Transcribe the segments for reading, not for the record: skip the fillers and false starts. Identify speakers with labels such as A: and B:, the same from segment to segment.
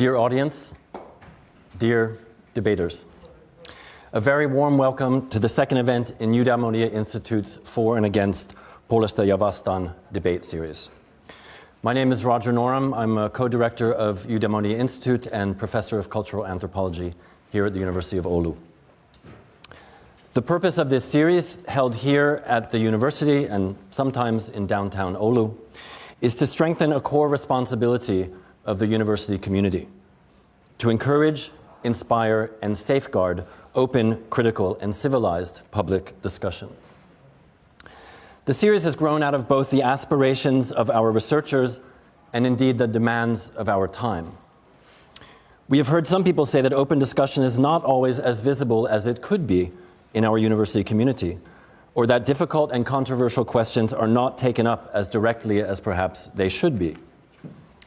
A: Dear audience, dear debaters, a very warm welcome to the second event in Eudaimonia Institute's For and Against Puolesta ja Vastaan debate series. My name is Roger Norum. I'm a co-director of Eudaimonia Institute and professor of cultural anthropology here at the University of Oulu. The purpose of this series, held here at the university and sometimes in downtown Oulu, is to strengthen a core responsibility of the university community, to encourage, inspire, and safeguard open, critical, and civilized public discussion. The series has grown out of both the aspirations of our researchers and indeed the demands of our time. We have heard some people say that open discussion is not always as visible as it could be in our university community, or that difficult and controversial questions are not taken up as directly as perhaps they should be.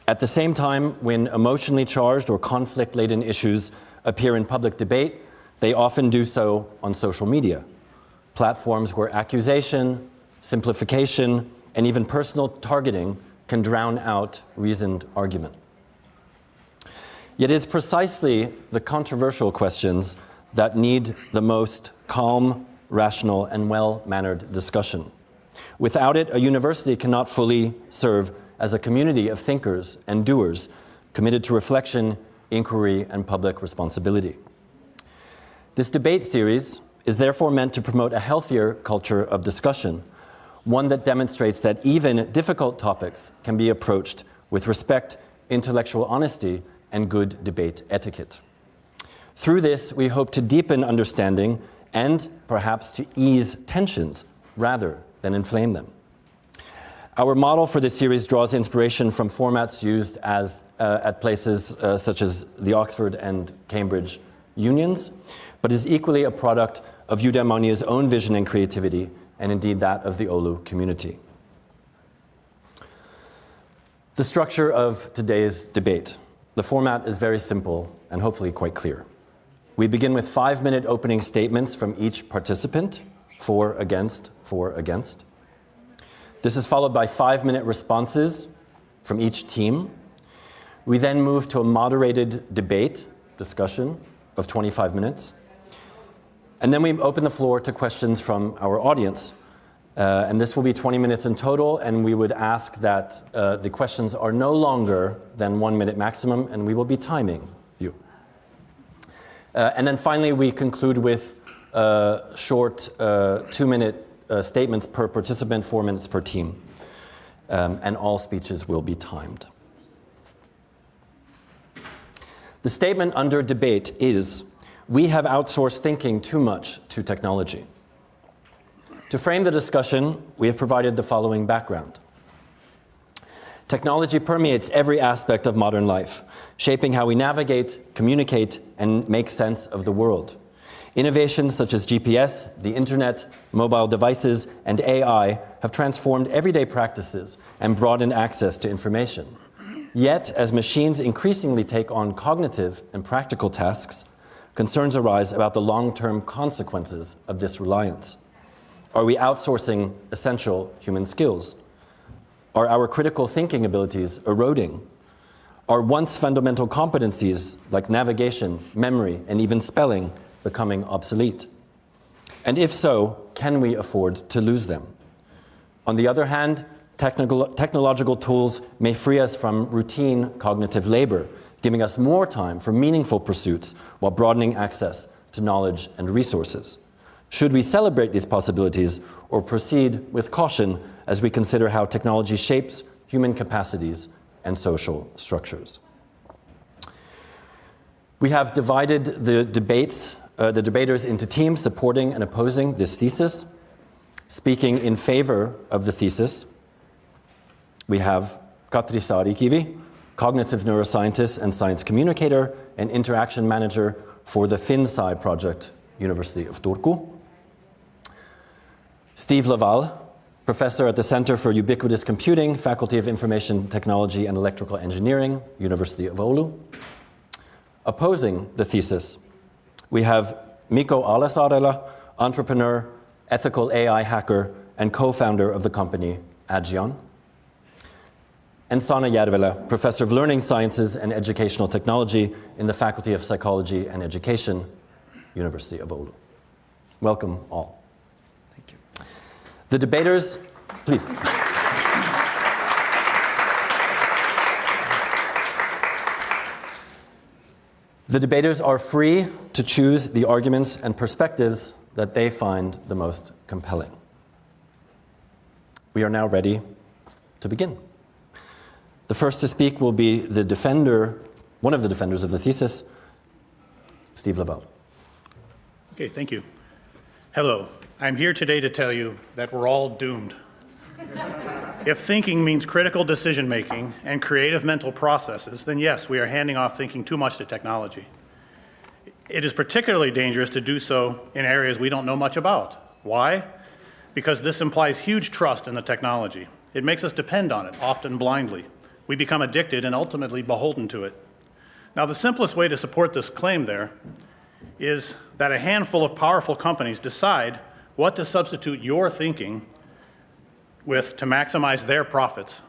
A: At the same time, when emotionally charged or conflict-laden issues appear in public debate, they often do so on social media, platforms where accusation, simplification, and even personal targeting can drown out reasoned argument. Yet it is precisely the controversial questions that need the most calm, rational, and well-mannered discussion. Without it, a university cannot fully serve as a community of thinkers and doers committed to reflection, inquiry, and public responsibility. This debate series is therefore meant to promote a healthier culture of discussion, one that demonstrates that even difficult topics can be approached with respect, intellectual honesty, and good debate etiquette. Through this, we hope to deepen understanding and perhaps to ease tensions rather than inflame them. Our model for this series draws inspiration from formats used at places such as the Oxford and Cambridge unions, but is equally a product of Eudaimonia's own vision and creativity, and indeed that of the Oulu community. The structure of today's debate. The format is very simple and hopefully quite clear. We begin with 5-minute opening statements from each participant, for, against, for, against. This is followed by 5-minute responses from each team. We then move to a moderated debate, discussion of 25 minutes. And then we open the floor to questions from our audience. And this will be 20 minutes in total, and we would ask that the questions are no longer than 1 minute maximum, and we will be timing you. And then finally, we conclude with short 2-minute statements per participant, 4 minutes per team. And all speeches will be timed. The statement under debate is, "We have outsourced thinking too much to technology." To frame the discussion, we have provided the following background. Technology permeates every aspect of modern life, shaping how we navigate, communicate, and make sense of the world. Innovations such as GPS, the internet, mobile devices, and AI have transformed everyday practices and broadened access to information. Yet, as machines increasingly take on cognitive and practical tasks, concerns arise about the long-term consequences of this reliance. Are we outsourcing essential human skills? Are our critical thinking abilities eroding? Are once fundamental competencies like navigation, memory, and even spelling becoming obsolete? And if so, can we afford to lose them? On the other hand, technological tools may free us from routine cognitive labor, giving us more time for meaningful pursuits while broadening access to knowledge and resources. Should we celebrate these possibilities or proceed with caution as we consider how technology shapes human capacities and social structures? We have divided the debaters into teams supporting and opposing this thesis. Speaking in favor of the thesis, we have Katri Saarikivi, cognitive neuroscientist and science communicator and interaction manager for the FinSci project, University of Turku. Steven LaValle, professor at the Center for Ubiquitous Computing, Faculty of Information Technology and Electrical Engineering, University of Oulu. Opposing the thesis, we have Mikko Alasaarela, entrepreneur, ethical AI hacker, and co-founder of the company Agion. and Sanna Järvelä, Professor of Learning Sciences and Educational Technology in the Faculty of Psychology and Education, University of Oulu. Welcome all.
B: Thank you.
A: The debaters, please. The debaters are free to choose the arguments and perspectives that they find the most compelling. We are now ready to begin. The first to speak will be the defender, one of the defenders of the thesis, Steven LaValle.
C: Okay, thank you. Hello, I'm here today to tell you that we're all doomed. If thinking means critical decision making and creative mental processes, then yes, we are handing off thinking too much to technology. It is particularly dangerous to do so in areas we don't know much about. Why? Because this implies huge trust in the technology. It makes us depend on it, often blindly. We become addicted and ultimately beholden to it. Now, the simplest way to support this claim there is that a handful of powerful companies decide what to substitute your thinking with to maximize their profits.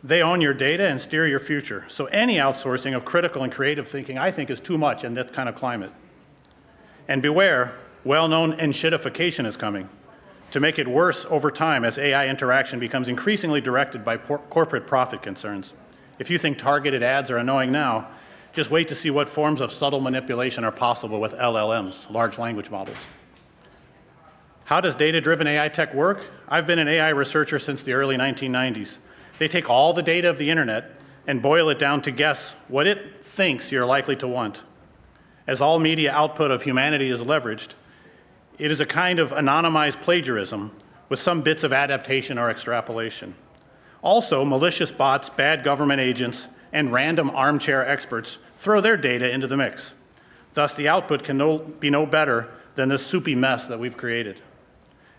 C: They own your data and steer your future. So any outsourcing of critical and creative thinking, I think, is too much in this kind of climate. And beware, well-known enshittification is coming to make it worse over time as AI interaction becomes increasingly directed by corporate profit concerns. If you think targeted ads are annoying now, just wait to see what forms of subtle manipulation are possible with LLMs, large language models. How does data-driven AI tech work? I've been an AI researcher since the early 1990s. They take all the data of the internet and boil it down to guess what it thinks you're likely to want. As all media output of humanity is leveraged, it is a kind of anonymized plagiarism with some bits of adaptation or extrapolation. Also, malicious bots, bad government agents, and random armchair experts throw their data into the mix. Thus, the output can be no better than this soupy mess that we've created.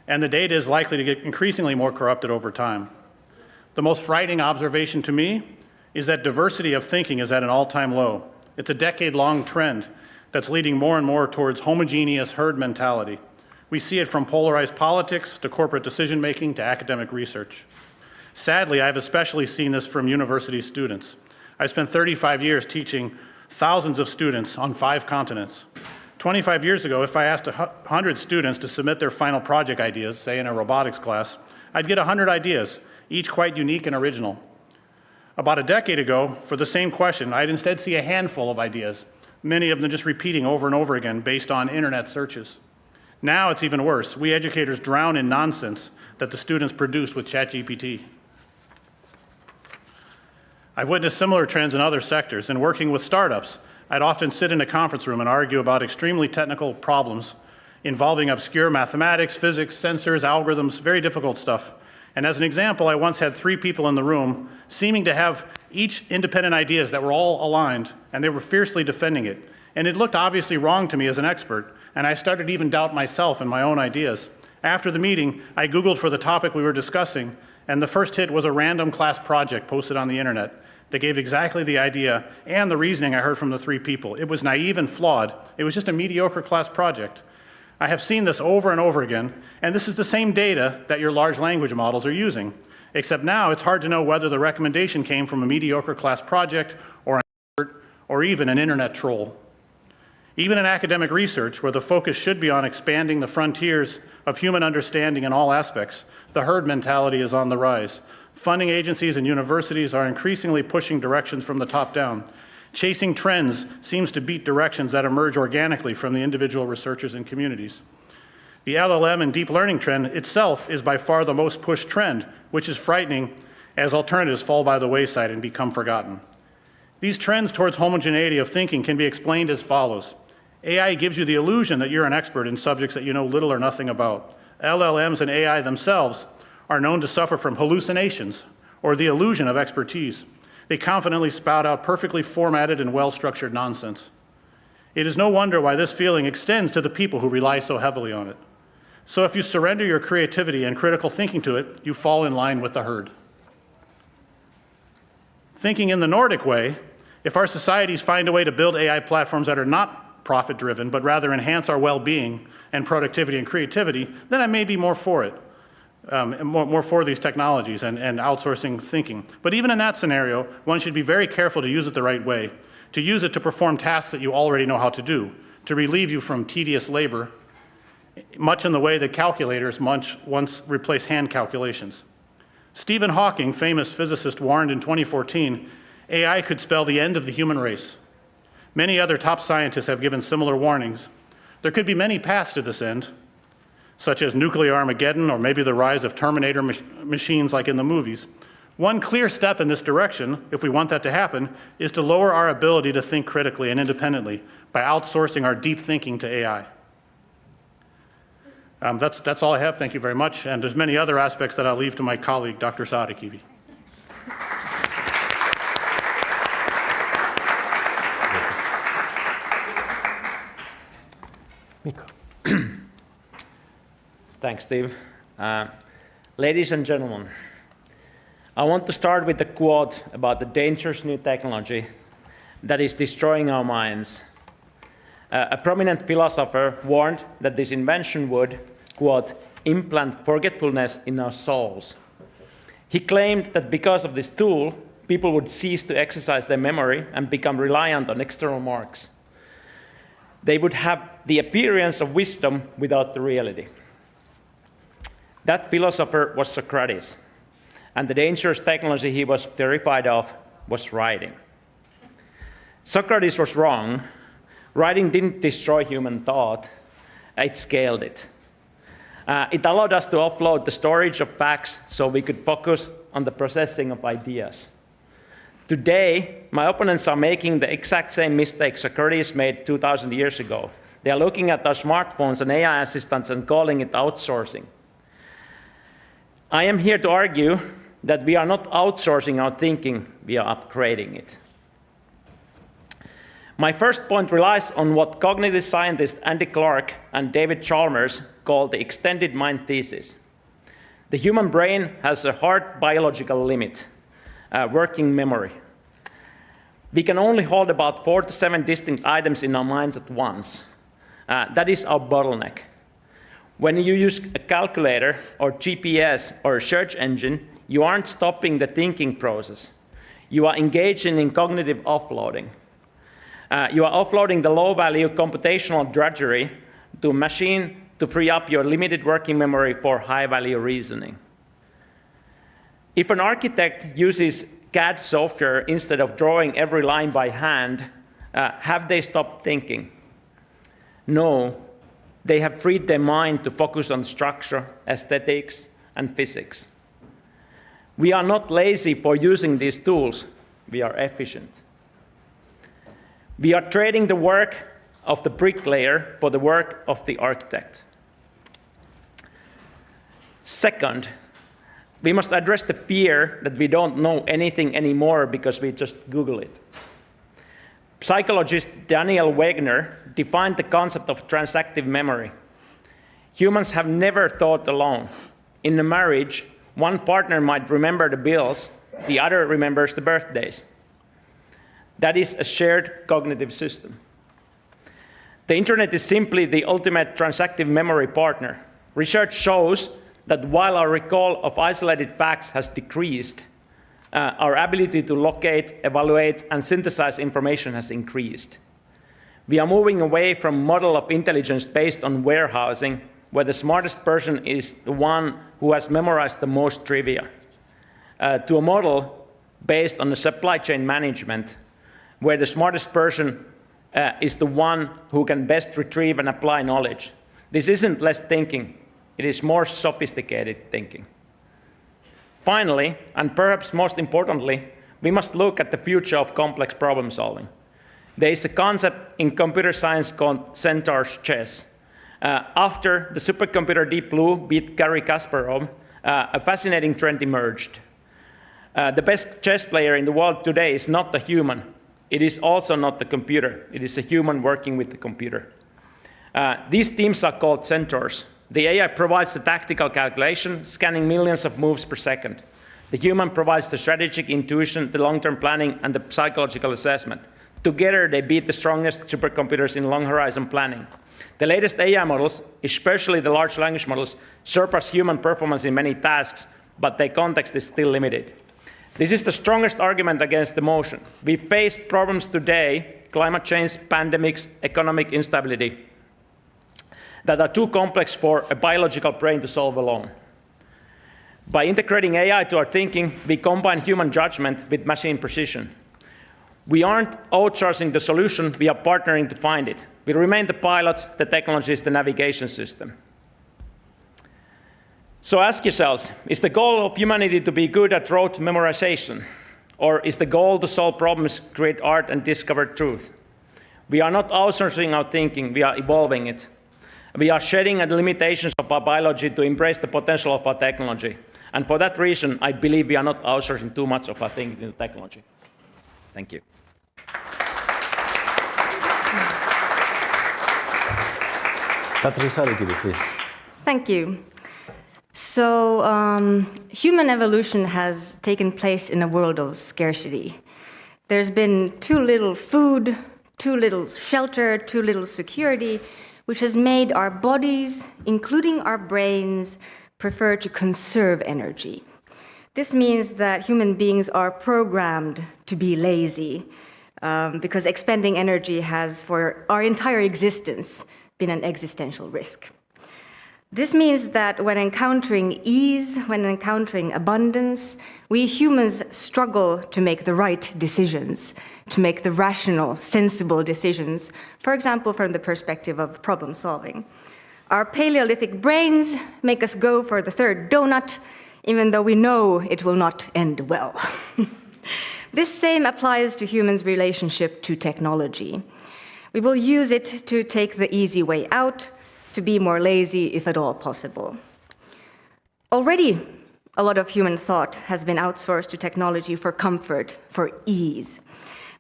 C: And the data is likely to get increasingly more corrupted over time. The most frightening observation to me is that diversity of thinking is at an all-time low. It's a decade-long trend that's leading more and more towards homogeneous herd mentality. We see it from polarized politics to corporate decision-making to academic research. Sadly, I've especially seen this from university students. I spent 35 years teaching thousands of students on 5 continents. 25 years ago, if I asked 100 students to submit their final project ideas, say in a robotics class, I'd get 100 ideas, each quite unique and original. About a decade ago, for the same question, I'd instead see a handful of ideas, many of them just repeating over and over again based on internet searches. Now it's even worse. We educators drown in nonsense that the students produce with ChatGPT. I've witnessed similar trends in other sectors, and working with startups, I'd often sit in a conference room and argue about extremely technical problems involving obscure mathematics, physics, sensors, algorithms, very difficult stuff. And as an example, I once had 3 people in the room seeming to have each independent ideas that were all aligned, and they were fiercely defending it. And it looked obviously wrong to me as an expert, and I started to even doubt myself and my own ideas. After the meeting, I Googled for the topic we were discussing, and the first hit was a random class project posted on the internet that gave exactly the idea and the reasoning I heard from the 3 people. It was naive and flawed. It was just a mediocre class project. I have seen this over and over again, and this is the same data that your large language models are using, except now it's hard to know whether the recommendation came from a mediocre class project or an expert or even an internet troll. Even in academic research, where the focus should be on expanding the frontiers of human understanding in all aspects, the herd mentality is on the rise. Funding agencies and universities are increasingly pushing directions from the top down. Chasing trends seems to beat directions that emerge organically from the individual researchers and communities. The LLM and deep learning trend itself is by far the most pushed trend, which is frightening as alternatives fall by the wayside and become forgotten. These trends towards homogeneity of thinking can be explained as follows. AI gives you the illusion that you're an expert in subjects that you know little or nothing about. LLMs and AI themselves are known to suffer from hallucinations or the illusion of expertise. They confidently spout out perfectly formatted and well-structured nonsense. It is no wonder why this feeling extends to the people who rely so heavily on it. So if you surrender your creativity and critical thinking to it, you fall in line with the herd. Thinking in the Nordic way, if our societies find a way to build AI platforms that are not profit-driven, but rather enhance our well-being and productivity and creativity, then I may be more for it. more for these technologies and outsourcing thinking. But even in that scenario, one should be very careful to use it the right way, to use it to perform tasks that you already know how to do, to relieve you from tedious labor, much in the way that calculators once replaced hand calculations. Stephen Hawking, famous physicist, warned in 2014, AI could spell the end of the human race. Many other top scientists have given similar warnings. There could be many paths to this end, such as nuclear Armageddon or maybe the rise of Terminator machines like in the movies. One clear step in this direction, if we want that to happen, is to lower our ability to think critically and independently by outsourcing our deep thinking to AI. That's all I have. Thank you very much. And there's many other aspects that I'll leave to my colleague, Dr. Saarikivi.
A: Mikko.
B: Thanks, Steve. Ladies and gentlemen, I want to start with a quote about the dangerous new technology that is destroying our minds. A prominent philosopher warned that this invention would, quote, implant forgetfulness in our souls. He claimed that because of this tool, people would cease to exercise their memory and become reliant on external marks. They would have the appearance of wisdom without the reality. That philosopher was Socrates, and the dangerous technology he was terrified of was writing. Socrates was wrong. Writing didn't destroy human thought, it scaled it. It allowed us to offload the storage of facts so we could focus on the processing of ideas. Today, my opponents are making the exact same mistake Socrates made 2,000 years ago. They are looking at our smartphones and AI assistants and calling it outsourcing. I am here to argue that we are not outsourcing our thinking, we are upgrading it. My first point relies on what cognitive scientists Andy Clark and David Chalmers call the extended mind thesis. The human brain has a hard biological limit, working memory. We can only hold about 4 to 7 distinct items in our minds at once. That is our bottleneck. When you use a calculator or GPS or a search engine, you aren't stopping the thinking process. You are engaging in cognitive offloading. You are offloading the low-value computational drudgery to a machine to free up your limited working memory for high-value reasoning. If an architect uses CAD software instead of drawing every line by hand, have they stopped thinking? No, they have freed their mind to focus on structure, aesthetics, and physics. We are not lazy for using these tools, we are efficient. We are trading the work of the bricklayer for the work of the architect. Second, we must address the fear that we don't know anything anymore because we just Google it. Psychologist Daniel Wegner defined the concept of transactive memory. Humans have never thought alone. In a marriage, one partner might remember the bills, the other remembers the birthdays. That is a shared cognitive system. The internet is simply the ultimate transactive memory partner. Research shows that while our recall of isolated facts has decreased, our ability to locate, evaluate, and synthesize information has increased. We are moving away from a model of intelligence based on warehousing, where the smartest person is the one who has memorized the most trivia, to a model based on the supply chain management, where the smartest person is the one who can best retrieve and apply knowledge. This isn't less thinking, it is more sophisticated thinking. Finally, and perhaps most importantly, we must look at the future of complex problem solving. There is a concept in computer science called centaur's chess. After the supercomputer Deep Blue beat Garry Kasparov, a fascinating trend emerged. The best chess player in the world today is not a human. It is also not the computer. It is a human working with the computer. These teams are called centaurs. The AI provides the tactical calculation, scanning millions of moves per second. The human provides the strategic intuition, the long-term planning, and the psychological assessment. Together, they beat the strongest supercomputers in long horizon planning. The latest AI models, especially the large language models, surpass human performance in many tasks, but their context is still limited. This is the strongest argument against the motion. We face problems today, climate change, pandemics, economic instability, that are too complex for a biological brain to solve alone. By integrating AI to our thinking, we combine human judgment with machine precision. We aren't outsourcing the solution, we are partnering to find it. We remain the pilots, the technology is the navigation system. So ask yourselves, is the goal of humanity to be good at rote memorization? Or is the goal to solve problems, create art, and discover truth? We are not outsourcing our thinking, we are evolving it. We are shedding the limitations of our biology to embrace the potential of our technology. And for that reason, I believe we are not outsourcing too much of our thinking to technology. Thank you.
A: Katri Saarikivi, please.
D: Thank you. So, human evolution has taken place in a world of scarcity. There's been too little food, too little shelter, too little security, which has made our bodies, including our brains, prefer to conserve energy. This means that human beings are programmed to be lazy, because expending energy has, for our entire existence, been an existential risk. This means that when encountering ease, when encountering abundance, we humans struggle to make the right decisions, to make the rational, sensible decisions, for example, from the perspective of problem solving. Our Paleolithic brains make us go for the third donut, even though we know it will not end well. This same applies to humans' relationship to technology. We will use it to take the easy way out, to be more lazy if at all possible. Already, a lot of human thought has been outsourced to technology for comfort, for ease.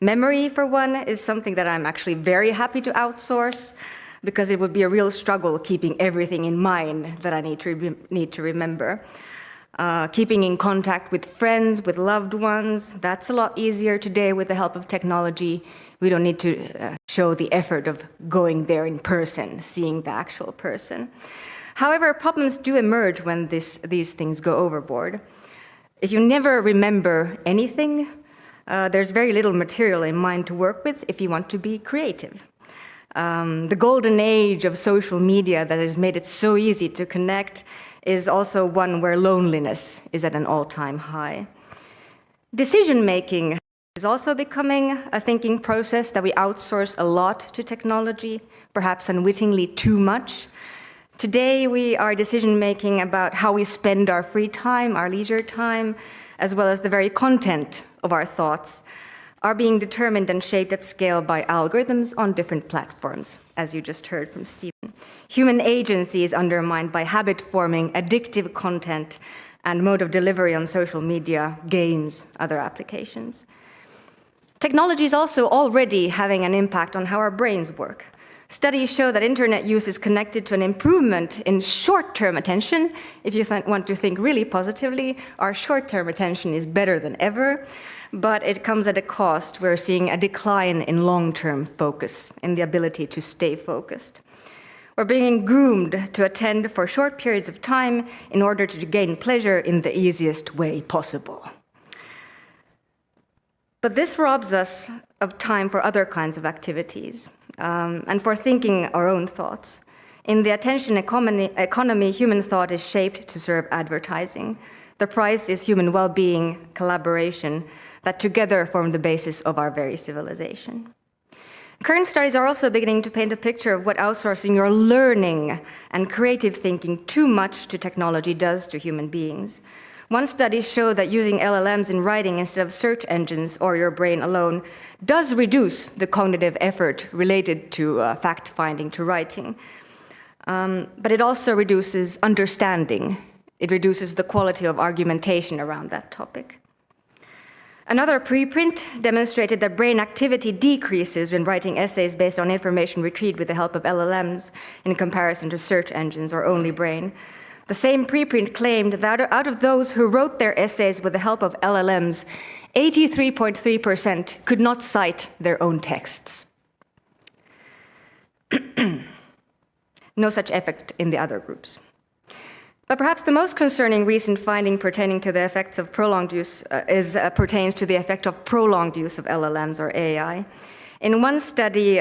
D: Memory, for one, is something that I'm actually very happy to outsource, because it would be a real struggle keeping everything in mind that I need to remember. Keeping in contact with friends, with loved ones, that's a lot easier today with the help of technology. We don't need to show the effort of going there in person, seeing the actual person. However, problems do emerge when these things go overboard. If you never remember anything, there's very little material in mind to work with if you want to be creative. The golden age of social media that has made it so easy to connect is also one where loneliness is at an all-time high. Decision-making is also becoming a thinking process that we outsource a lot to technology, perhaps unwittingly too much. Today, we are decision-making about how we spend our free time, our leisure time, as well as the very content of our thoughts, are being determined and shaped at scale by algorithms on different platforms, as you just heard from Steven. Human agency is undermined by habit-forming, addictive content and mode of delivery on social media, games, other applications. Technology is also already having an impact on how our brains work. Studies show that internet use is connected to an improvement in short-term attention. If you want to think really positively, our short-term attention is better than ever, but it comes at a cost. We're seeing a decline in long-term focus, in the ability to stay focused. We're being groomed to attend for short periods of time in order to gain pleasure in the easiest way possible. But this robs us of time for other kinds of activities, and for thinking our own thoughts. In the attention economy, human thought is shaped to serve advertising. The price is human well-being, collaboration, that together form the basis of our very civilization. Current studies are also beginning to paint a picture of what outsourcing your learning and creative thinking too much to technology does to human beings. One study showed that using LLMs in writing instead of search engines or your brain alone does reduce the cognitive effort related to fact-finding, to writing. But it also reduces understanding. It reduces the quality of argumentation around that topic. Another preprint demonstrated that brain activity decreases when writing essays based on information retrieved with the help of LLMs in comparison to search engines or only brain. The same preprint claimed that out of those who wrote their essays with the help of LLMs, 83.3% could not cite their own texts. No such effect in the other groups. But perhaps the most concerning recent finding pertaining to the effects of prolonged use pertains to the effect of prolonged use of LLMs or AI. In one study,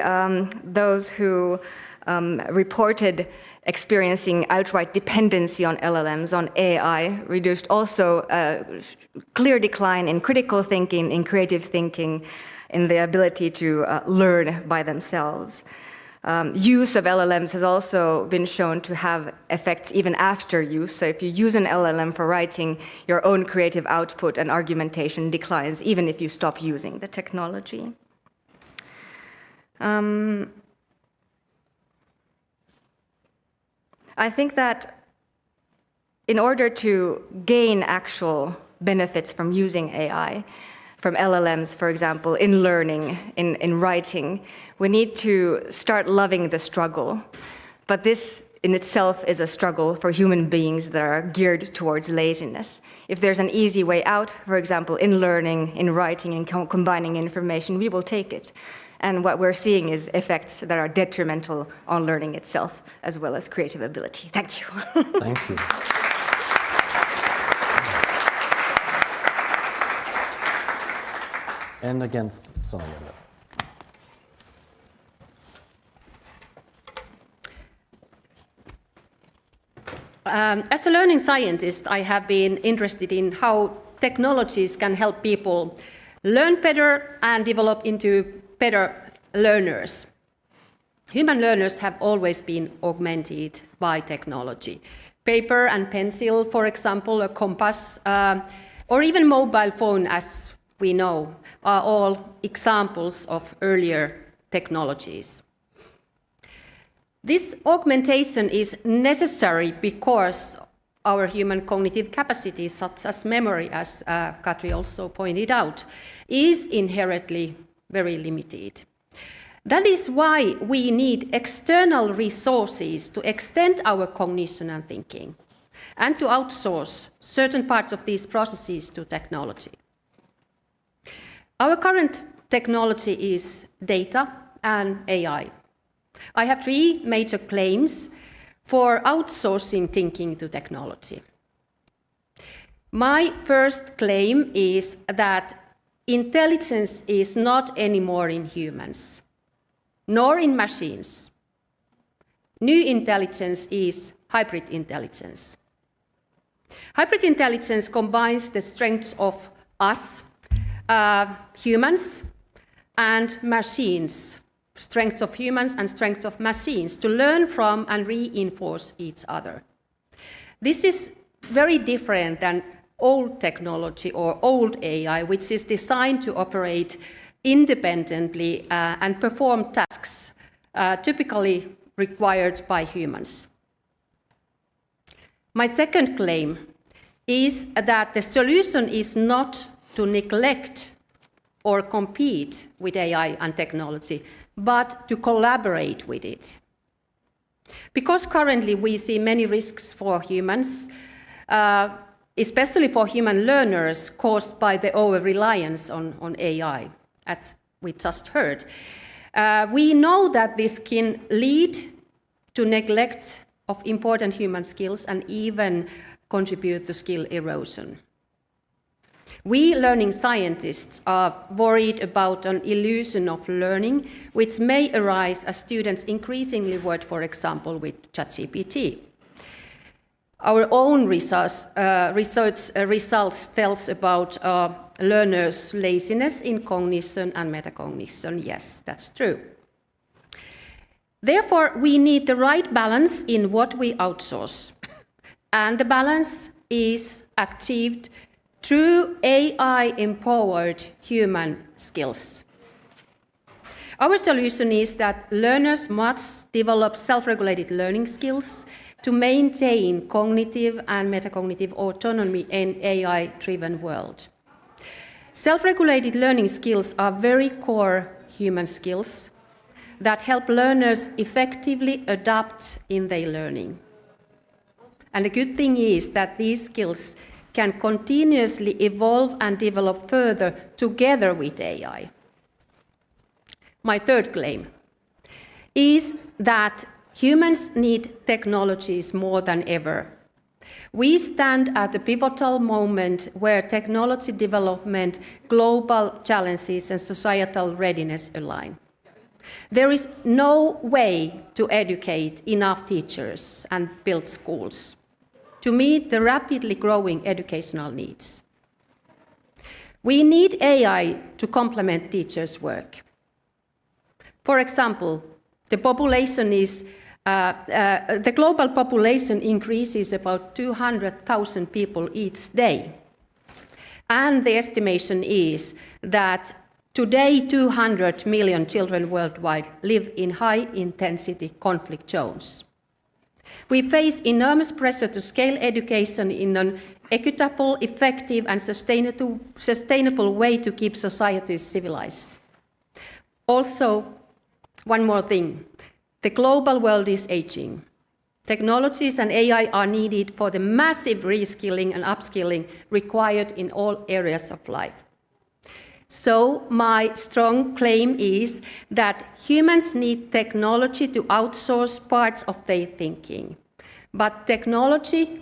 D: those who reported experiencing outright dependency on LLMs, on AI, reduced also a clear decline in critical thinking, in creative thinking, in the ability to learn by themselves. Use of LLMs has also been shown to have effects even after use. So if you use an LLM for writing, your own creative output and argumentation declines, even if you stop using the technology. I think that in order to gain actual benefits from using AI, from LLMs, for example, in learning, in writing, we need to start loving the struggle. But this in itself is a struggle for human beings that are geared towards laziness. If there's an easy way out, for example, in learning, in writing, and combining information, we will take it. And what we're seeing is effects that are detrimental on learning itself, as well as creative ability. Thank you.
A: Thank you. And against Sanna Järvelä.
E: As a learning scientist, I have been interested in how technologies can help people learn better and develop into better learners. Human learners have always been augmented by technology. Paper and pencil, for example, a compass, or even mobile phone, as we know, are all examples of earlier technologies. This augmentation is necessary because our human cognitive capacities, such as memory, as Katri also pointed out, is inherently very limited. That is why we need external resources to extend our cognition and thinking, and to outsource certain parts of these processes to technology. Our current technology is data and AI. I have three major claims for outsourcing thinking to technology. My first claim is that intelligence is not anymore in humans, nor in machines. New intelligence is hybrid intelligence. Hybrid intelligence combines the strengths of us, humans, and machines, strengths of humans and strengths of machines, to learn from and reinforce each other. This is very different than old technology or old AI, which is designed to operate independently and perform tasks typically required by humans. My second claim is that the solution is not to neglect or compete with AI and technology, but to collaborate with it. Because currently we see many risks for humans, especially for human learners, caused by the over-reliance on AI, as we just heard. We know that this can lead to neglect of important human skills and even contribute to skill erosion. We learning scientists are worried about an illusion of learning, which may arise as students increasingly work, for example, with ChatGPT. Our own research results tells about learners' laziness in cognition and metacognition. Yes, that's true. Therefore, we need the right balance in what we outsource. And the balance is achieved through AI-empowered human skills. Our solution is that learners must develop self-regulated learning skills to maintain cognitive and metacognitive autonomy in an AI-driven world. Self-regulated learning skills are very core human skills that help learners effectively adapt in their learning. And the good thing is that these skills can continuously evolve and develop further together with AI. My third claim is that humans need technologies more than ever. We stand at a pivotal moment where technology development, global challenges, and societal readiness align. There is no way to educate enough teachers and build schools to meet the rapidly growing educational needs. We need AI to complement teachers' work. For example, the global population increases about 200,000 people each day. And the estimation is that today 200 million children worldwide live in high-intensity conflict zones. We face enormous pressure to scale education in an equitable, effective, and sustainable way to keep societies civilized. Also, one more thing. The global world is aging. Technologies and AI are needed for the massive reskilling and upskilling required in all areas of life. So my strong claim is that humans need technology to outsource parts of their thinking. But technology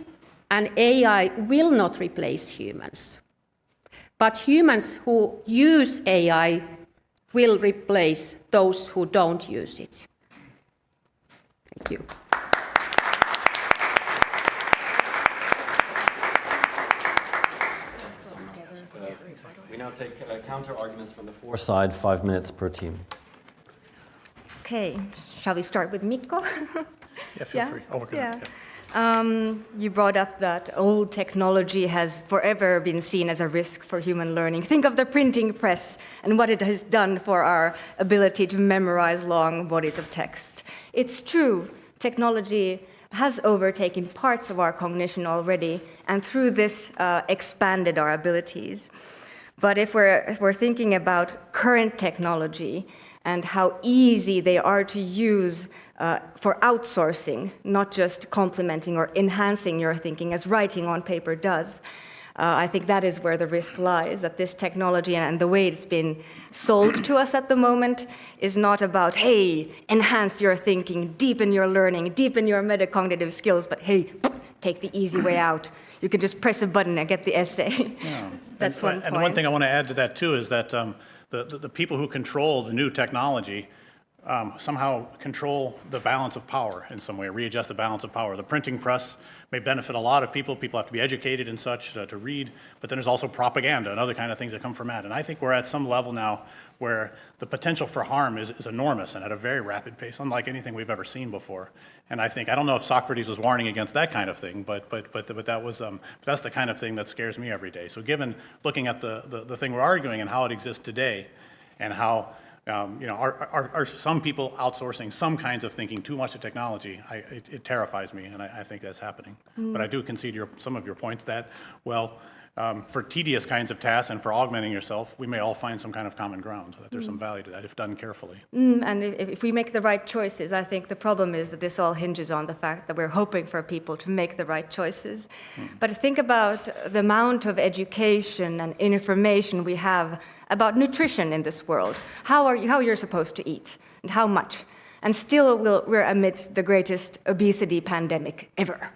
E: and AI will not replace humans. But humans who use AI will replace those who don't use it. Thank you.
A: We now take counter arguments from the four side, 5 minutes per team.
D: Okay, shall we start with Mikko?
C: Yeah, feel free. Oh, we're good.
D: You brought up that old technology has forever been seen as a risk for human learning. Think of the printing press and what it has done for our ability to memorize long bodies of text. It's true, technology has overtaken parts of our cognition already, and through this expanded our abilities. But if we're thinking about current technology and how easy they are to use for outsourcing, not just complementing or enhancing your thinking as writing on paper does, I think that is where the risk lies, that this technology and the way it's been sold to us at the moment is not about, hey, enhance your thinking, deepen your learning, deepen your metacognitive skills, but hey, take the easy way out. You can just press a button and get the essay. Yeah. That's one point.
C: And one thing I want to add to that, too, is that the people who control the new technology somehow control the balance of power in some way, readjust the balance of power. The printing press may benefit a lot of people. People have to be educated and such to read, but then there's also propaganda and other kind of things that come from that. And I think we're at some level now where the potential for harm is enormous and at a very rapid pace, unlike anything we've ever seen before. And I don't know if Socrates was warning against that kind of thing, but that was that's the kind of thing that scares me every day. So looking at the thing we're arguing and how it exists today, and how are some people outsourcing some kinds of thinking too much to technology? It terrifies me, and I think that's happening. But I do concede some of your points that, for tedious kinds of tasks and for augmenting yourself, we may all find some kind of common ground, that there's some value to that if done carefully.
D: And if we make the right choices, I think the problem is that this all hinges on the fact that we're hoping for people to make the right choices. But think about the amount of education and information we have about nutrition in this world, how you're supposed to eat, and how much. And still we're amidst the greatest obesity pandemic ever.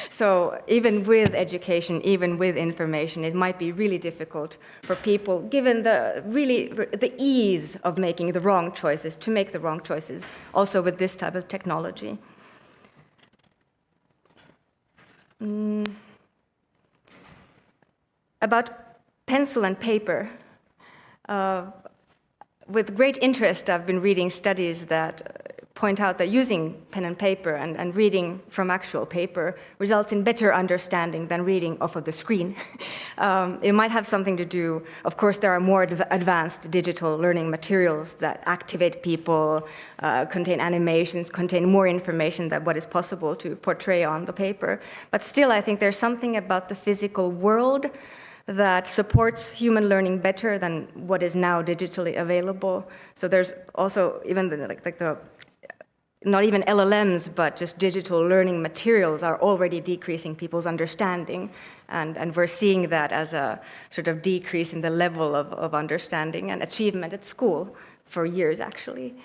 D: So even with education, even with information, it might be really difficult for people, given the ease of making the wrong choices, to make the wrong choices, also with this type of technology. About pencil and paper. With great interest, I've been reading studies that point out that using pen and paper and reading from actual paper results in better understanding than reading off of the screen. It might have something to do, of course, there are more advanced digital learning materials that activate people, contain animations, contain more information than what is possible to portray on the paper. But still, I think there's something about the physical world that supports human learning better than what is now digitally available. So there's also even not even LLMs, but just digital learning materials are already decreasing people's understanding. And we're seeing that as a sort of decrease in the level of understanding and achievement at school for years, actually.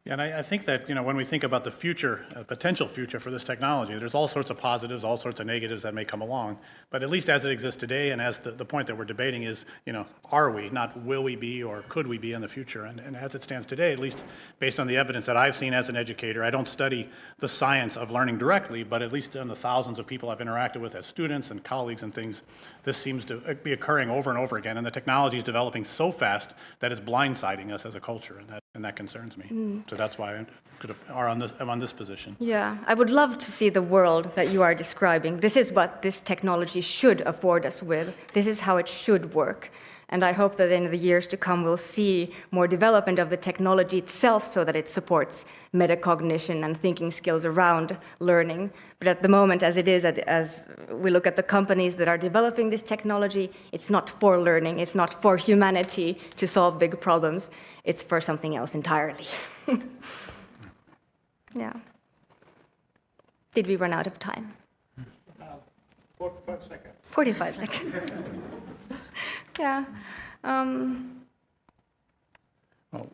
C: Yeah, and I think that, when we think about the future, potential future for this technology, there's all sorts of positives, all sorts of negatives that may come along. But at least as it exists today, and as the point that we're debating is, are we, not will we be or could we be in the future? And as it stands today, at least based on the evidence that I've seen as an educator, I don't study the science of learning directly, but at least in the thousands of people I've interacted with as students and colleagues and things, this seems to be occurring over and over again. And the technology is developing so fast that it's blindsiding us as a culture, and that concerns me. So that's why I'm on this position.
D: Yeah, I would love to see the world that you are describing. This is what this technology should afford us with. This is how it should work. And I hope that in the years to come we'll see more development of the technology itself so that it supports metacognition and thinking skills around learning. But at the moment, as it is, as we look at the companies that are developing this technology, it's not for learning, it's not for humanity to solve big problems, it's for something else entirely. Yeah. Did we run out of time?
C: 45 seconds.
D: 45 seconds. Yeah.
C: Well,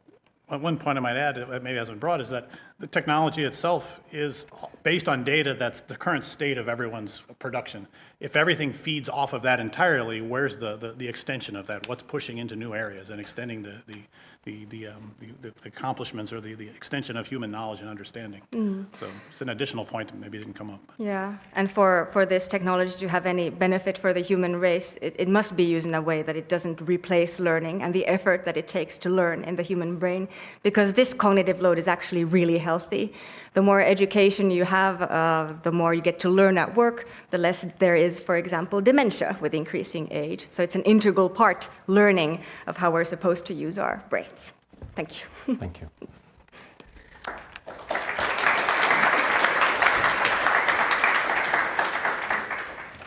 C: one point I might add, that maybe hasn't been brought, is that the technology itself is based on data that's the current state of everyone's production. If everything feeds off of that entirely, where's the extension of that? What's pushing into new areas and extending the accomplishments or the extension of human knowledge and understanding? So it's an additional point that maybe didn't come up.
D: Yeah, and for this technology to have any benefit for the human race, it must be used in a way that it doesn't replace learning and the effort that it takes to learn in the human brain, because this cognitive load is actually really healthy. The more education you have, the more you get to learn at work, the less there is, for example, dementia with increasing age. So it's an integral part, learning, of how we're supposed to use our brains. Thank you.
A: Thank you.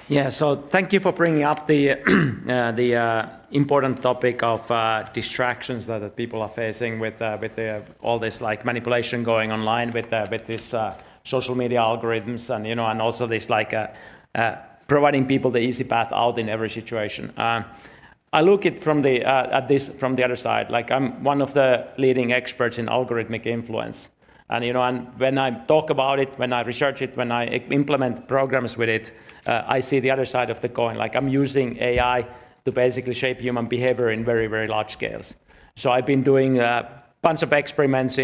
B: Yeah, so thank you for bringing up the important topic of distractions that people are facing with all this like manipulation going online with this social media algorithms and and also this like providing people the easy path out in every situation. I look at this from the other side. Like I'm one of the leading experts in algorithmic influence. And and when I talk about it, when I research it, when I implement programs with it, I see the other side of the coin. Like I'm using AI to basically shape human behavior in very, very large scales. So I've been doing a bunch of experiments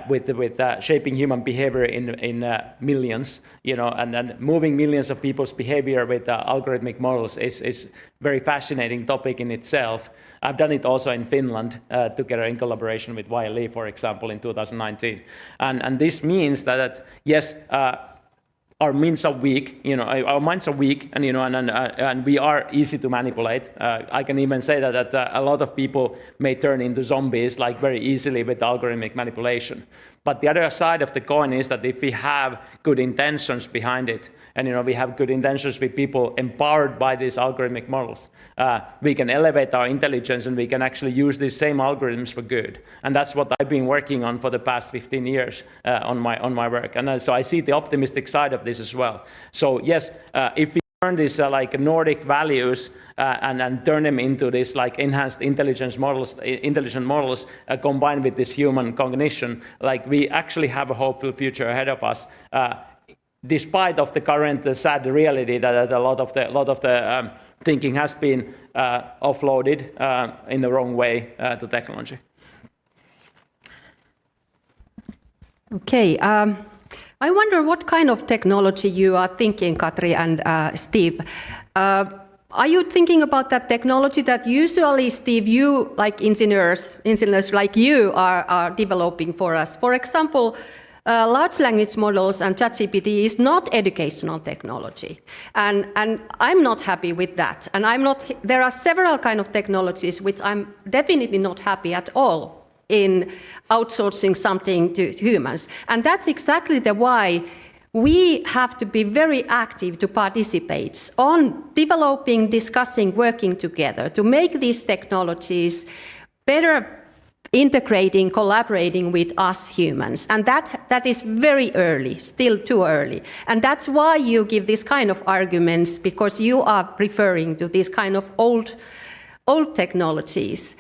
B: with shaping human behavior in millions, and moving millions of people's behavior with algorithmic models is very fascinating topic in itself. I've done it also in Finland together in collaboration with YLE, for example, in 2019. And this means that yes, our minds are weak, our minds are weak, and and we are easy to manipulate. I can even say that a lot of people may turn into zombies like very easily with algorithmic manipulation. But the other side of the coin is that if we have good intentions behind it, and we have good intentions with people empowered by these algorithmic models, we can elevate our intelligence and we can actually use these same algorithms for good. And that's what I've been working on for the past 15 years on my work. And so I see the optimistic side of this as well. So yes, if we turn these like Nordic values and turn them into this like enhanced intelligent models combined with this human cognition, like we actually have a hopeful future ahead of us. Despite of the current sad reality that a lot of the thinking has been offloaded in the wrong way to technology.
E: Okay. I wonder what kind of technology you are thinking, Katri and Steve. Are you thinking about that technology that usually, Steve, you, like engineers like you are developing for us? For example, large language models and ChatGPT is not educational technology. And I'm not happy with that. And there are several kind of technologies which I'm definitely not happy at all in outsourcing something to humans. And that's exactly why we have to be very active to participate on developing, discussing, working together to make these technologies better integrating, collaborating with us humans. And that is very early, still too early. And that's why you give this kind of arguments, because you are referring to these kind of old technologies.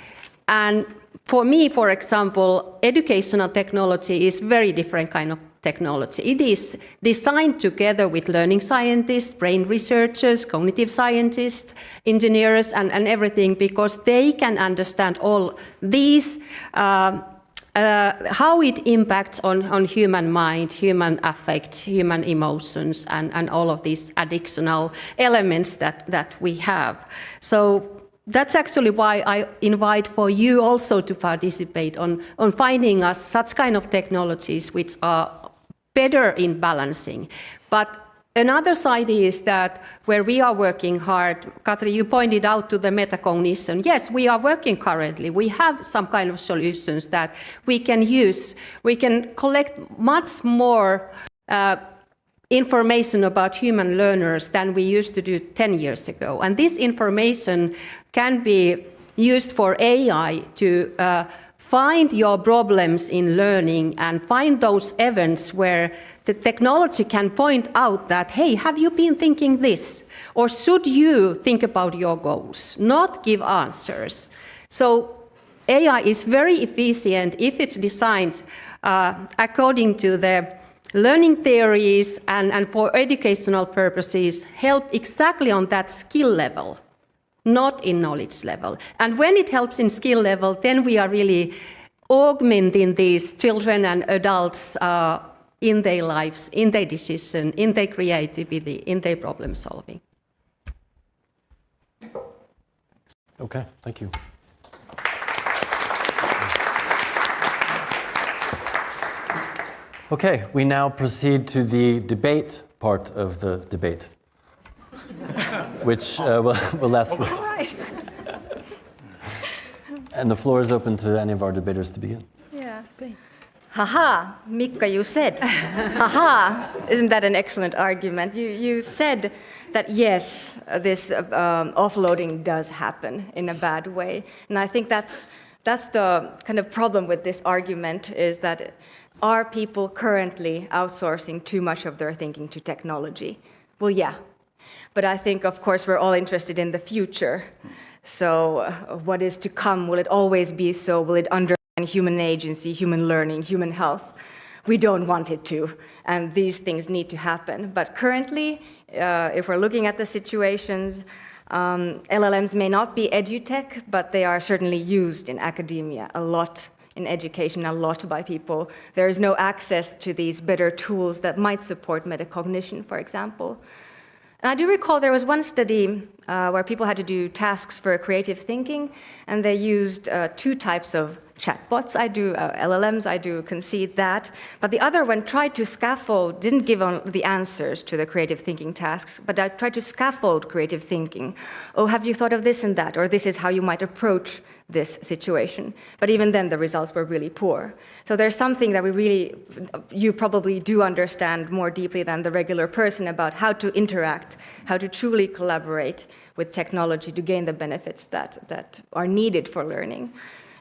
E: And for me, for example, educational technology is very different kind of technology. It is designed together with learning scientists, brain researchers, cognitive scientists, engineers, and everything, because they can understand all these, how it impacts on human mind, human affect, human emotions, and all of these additional elements that we have. So that's actually why I invite for you also to participate on finding us such kind of technologies which are better in balancing. But another side is that where we are working hard, Katri, you pointed out to the metacognition. Yes, we are working currently. We have some kind of solutions that we can use. We can collect much more information about human learners than we used to do 10 years ago. And this information can be used for AI to find your problems in learning and find those events where the technology can point out that, hey, have you been thinking this? Or should you think about your goals, not give answers? So AI is very efficient if it's designed according to the learning theories and for educational purposes, help exactly on that skill level, not in knowledge level. And when it helps in skill level, then we are really augmenting these children and adults in their lives, in their decision, in their creativity, in their problem solving.
A: Okay, thank you. Okay, we now proceed to the debate part of the debate, which will last for... And the floor is open to any of our debaters to begin.
D: Yeah. Haha, Mikko, you said. Haha, isn't that an excellent argument? You said that yes, this offloading does happen in a bad way. And I think that's the kind of problem with this argument, is that are people currently outsourcing too much of their thinking to technology? Well, yeah. But I think, of course, we're all interested in the future. So what is to come? Will it always be so? Will it undermine human agency, human learning, human health? We don't want it to, and these things need to happen. But currently, if we're looking at the situations, LLMs may not be edutech, but they are certainly used in academia a lot, in education a lot by people. There is no access to these better tools that might support metacognition, for example. And I do recall there was one study where people had to do tasks for creative thinking, and they used two types of chatbots. I do LLMs, I do concede that. But the other one tried to scaffold, didn't give the answers to the creative thinking tasks, but I tried to scaffold creative thinking. Oh, have you thought of this and that? Or this is how you might approach this situation. But even then, the results were really poor. So there's something that you probably do understand more deeply than the regular person about how to interact, how to truly collaborate with technology to gain the benefits that are needed for learning.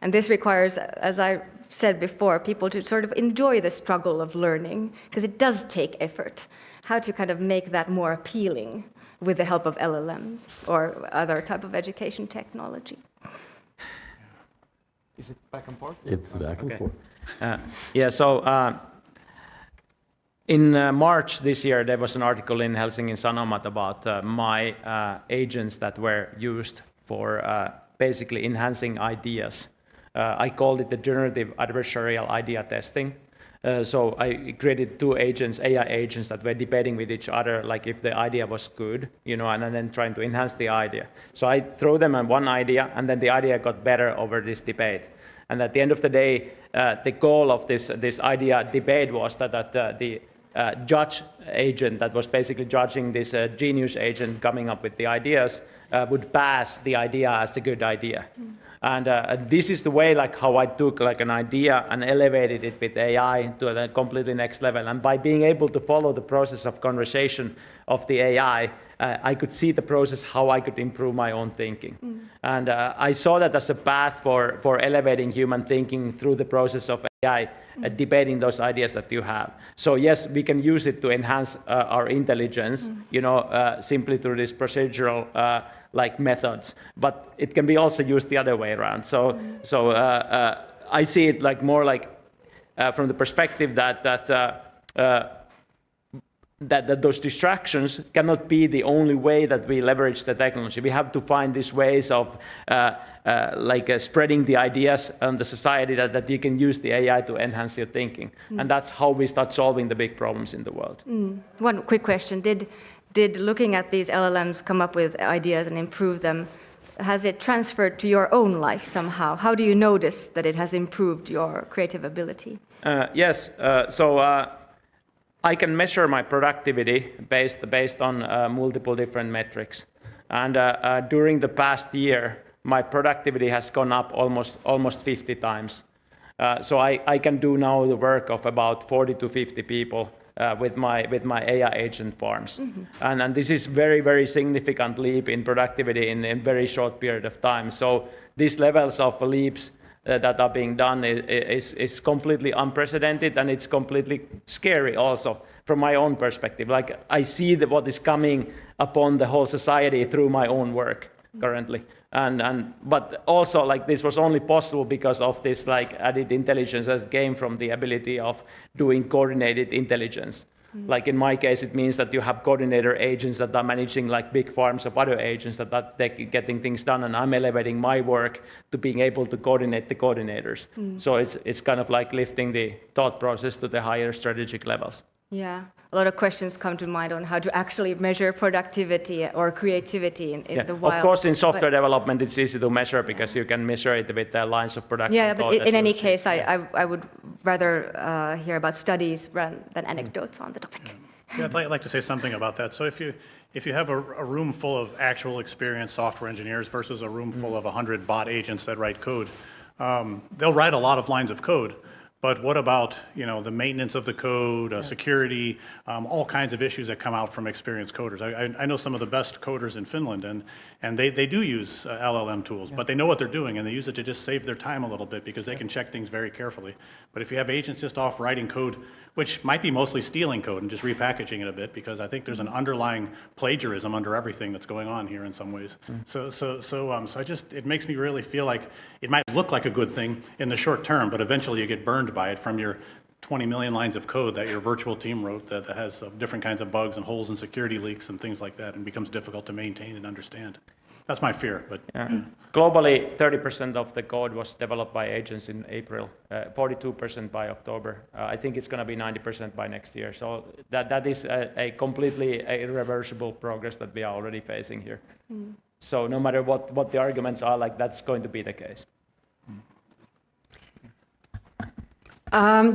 D: And this requires, as I said before, people to sort of enjoy the struggle of learning, because it does take effort. How to kind of make that more appealing with the help of LLMs or other type of education technology.
B: Is it back and forth?
A: It's back and forth.
B: In March this year, there was an article in Helsingin Sanomat about my agents that were used for basically enhancing ideas. I called it the generative adversarial idea testing. So I created two agents, AI agents, that were debating with each other, like if the idea was good, and then trying to enhance the idea. So I threw them on one idea, and then the idea got better over this debate. And at the end of the day, the goal of this idea debate was that the judge agent that was basically judging this genius agent coming up with the ideas would pass the idea as a good idea. And this is the way like how I took like an idea and elevated it with AI to the completely next level. And by being able to follow the process of conversation of the AI, I could see the process how I could improve my own thinking. And I saw that as a path for elevating human thinking through the process of AI, debating those ideas that you have. So yes, we can use it to enhance our intelligence, simply through this procedural like methods, but it can be also used the other way around. So I see it like more like from the perspective that those distractions cannot be the only way that we leverage the technology. We have to find these ways of spreading the ideas on the society that you can use the AI to enhance your thinking. And that's how we start solving the big problems in the world.
D: One quick question. Did looking at these LLMs come up with ideas and improve them? Has it transferred to your own life somehow? How do you notice that it has improved your creative ability?
B: Yes. I can measure my productivity based on multiple different metrics. And during the past year, my productivity has gone up almost 50 times. So I can do now the work of about 40 to 50 people with my AI agent farms. And this is very, very significant leap in productivity in a very short period of time. So these levels of leaps that are being done is completely unprecedented, and it's completely scary also from my own perspective. Like I see what is coming upon the whole society through my own work currently. But also like this was only possible because of this like added intelligence that came from the ability of doing coordinated intelligence. Like in my case, it means that you have coordinator agents that are managing like big farms of other agents that are getting things done, and I'm elevating my work to being able to coordinate the coordinators. So it's kind of like lifting the thought process to the higher strategic levels.
D: Yeah, a lot of questions come to mind on how to actually measure productivity or creativity in the wild.
B: Of course, in software development, it's easy to measure because you can measure it with the lines of production.
D: Yeah, but in any case, I would rather hear about studies rather than anecdotes on the topic.
C: Yeah, I'd like to say something about that. So if you have a room full of actual experienced software engineers versus a room full of 100 bot agents that write code, they'll write a lot of lines of code. But what about the maintenance of the code, security, all kinds of issues that come out from experienced coders? I know some of the best coders in Finland, and they do use LLM tools, but they know what they're doing, and they use it to just save their time a little bit because they can check things very carefully. But if you have agents just off writing code, which might be mostly stealing code and just repackaging it a bit, because I think there's an underlying plagiarism under everything that's going on here in some ways. So it makes me really feel like it might look like a good thing in the short term, but eventually you get burned by it from your 20 million lines of code that your virtual team wrote that has different kinds of bugs and holes and security leaks and things like that, and becomes difficult to maintain and understand. That's my fear. But
B: globally, 30% of the code was developed by agents in April, 42% by October. I think it's going to be 90% by next year. So that is a completely irreversible progress that we are already facing here. So no matter what the arguments are, like that's going to be the case.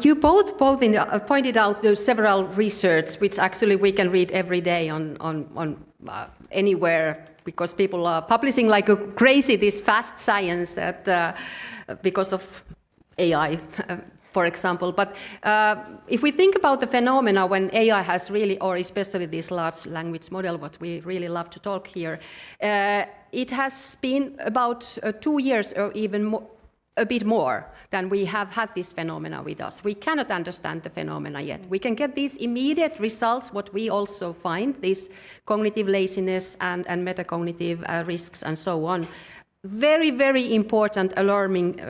E: You both pointed out those several research, which actually we can read every day on anywhere, because people are publishing like a crazy this fast science that because of AI, for example. But if we think about the phenomena when AI has really, or especially this large language model, what we really love to talk here, it has been about 2 years or even more, a bit more than we have had this phenomena with us. We cannot understand the phenomena yet. We can get these immediate results, what we also find, this cognitive laziness and metacognitive risks and so on. Very, very important, alarming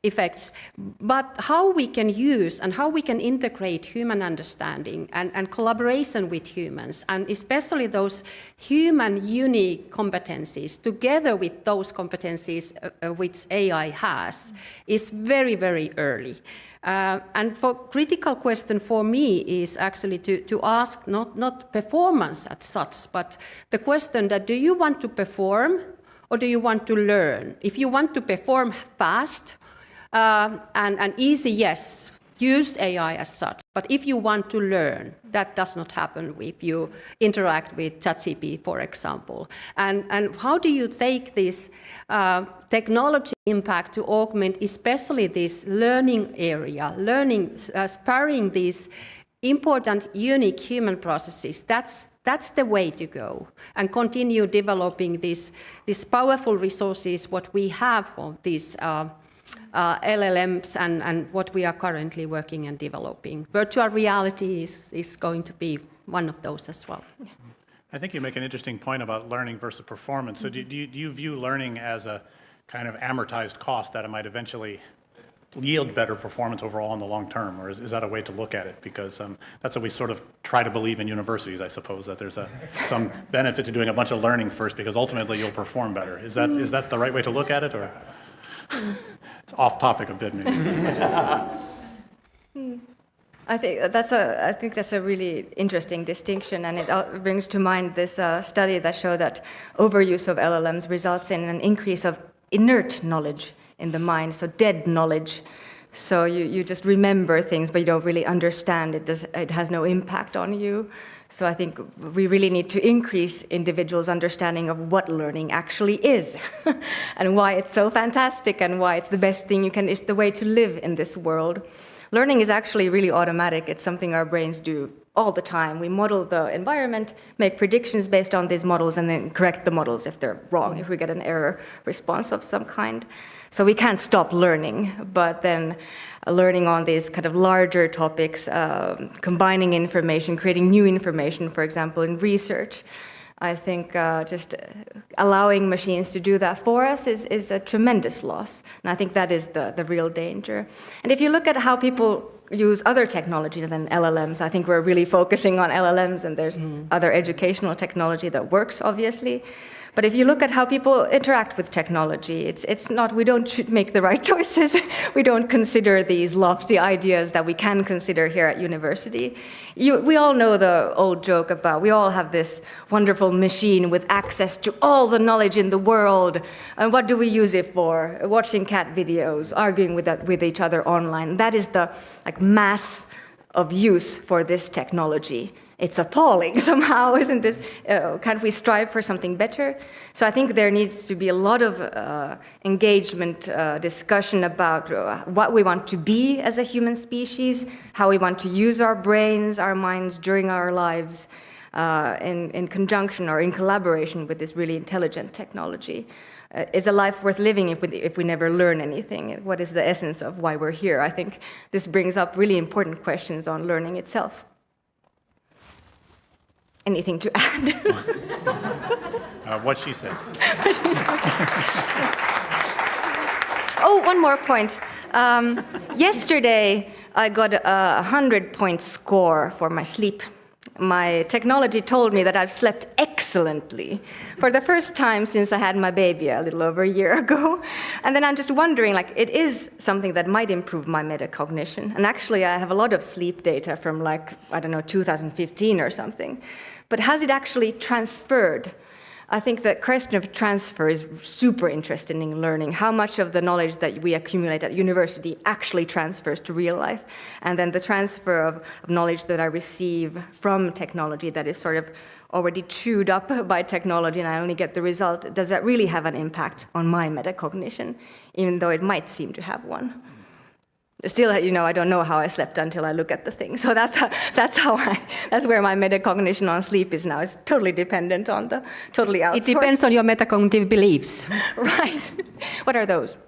E: effects. But how we can use and how we can integrate human understanding and collaboration with humans, and especially those human unique competencies together with those competencies which AI has, is very, very early. And for critical question for me is actually to ask not performance as such, but the question that do you want to perform or do you want to learn? If you want to perform fast, and easy, yes, use AI as such. But if you want to learn, that does not happen if you interact with ChatGPT, for example. And how do you take this technology impact to augment especially this learning area, spurring these important, unique human processes? That's the way to go, and continue developing these powerful resources, what we have of these LLMs and what we are currently working and developing. Virtual reality is going to be one of those as well.
C: I think you make an interesting point about learning versus performance. So do you view learning as a kind of amortized cost that it might eventually yield better performance overall in the long term, or is that a way to look at it? Because that's what we sort of try to believe in universities, I suppose, that there's some benefit to doing a bunch of learning first, because ultimately you'll perform better. Is that the right way to look at it, or it's off topic a bit maybe?
D: I think that's a really interesting distinction, and it brings to mind this study that showed that overuse of LLMs results in an increase of inert knowledge in the mind, so dead knowledge. So you just remember things, but you don't really understand it. It has no impact on you. So I think we really need to increase individuals' understanding of what learning actually is, and why it's so fantastic, and why it's the best thing it's the way to live in this world. Learning is actually really automatic. It's something our brains do all the time. We model the environment, make predictions based on these models, and then correct the models if they're wrong, if we get an error response of some kind. So we can't stop learning, but then learning on these kind of larger topics, combining information, creating new information, for example, in research, I think just allowing machines to do that for us is a tremendous loss. And I think that is the real danger. And if you look at how people use other technologies than LLMs, I think we're really focusing on LLMs, and there's other educational technology that works, obviously. But if you look at how people interact with technology, it's not, we don't make the right choices. We don't consider these lofty ideas that we can consider here at university. We all know the old joke about, we all have this wonderful machine with access to all the knowledge in the world. And what do we use it for? Watching cat videos, arguing with each other online. That is the mass of use for this technology. It's appalling somehow, isn't this? Can't we strive for something better? So I think there needs to be a lot of engagement, discussion about what we want to be as a human species, how we want to use our brains, our minds during our lives, in conjunction or in collaboration with this really intelligent technology. Is a life worth living if we never learn anything? What is the essence of why we're here? I think this brings up really important questions on learning itself. Anything to add?
C: What she said.
D: Oh, one more point. Yesterday, I got a 100-point score for my sleep. My technology told me that I've slept excellently for the first time since I had my baby a little over a year ago. And then I'm just wondering, it is something that might improve my metacognition. And actually, I have a lot of sleep data from 2015 or something. But has it actually transferred? I think the question of transfer is super interesting in learning. How much of the knowledge that we accumulate at university actually transfers to real life? And then the transfer of knowledge that I receive from technology that is sort of already chewed up by technology and I only get the result, does that really have an impact on my metacognition, even though it might seem to have one? Still, I don't know how I slept until I look at the thing. So that's where my metacognition on sleep is now. It's totally dependent on the totally outsourced.
E: It depends on your metacognitive beliefs.
D: Right. What are those?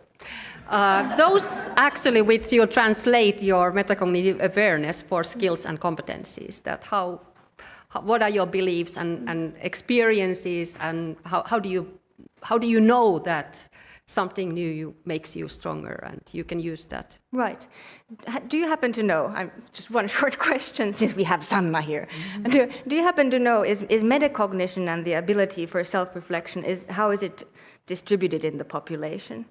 E: Those actually which you translate your metacognitive awareness for skills and competencies. That what are your beliefs and experiences, and how do you know that something new makes you stronger and you can use that?
D: Right. Do you happen to know, just one short question since we have Sanna here. Mm-hmm. Do you happen to know, is metacognition and the ability for self-reflection, how is it distributed in the population?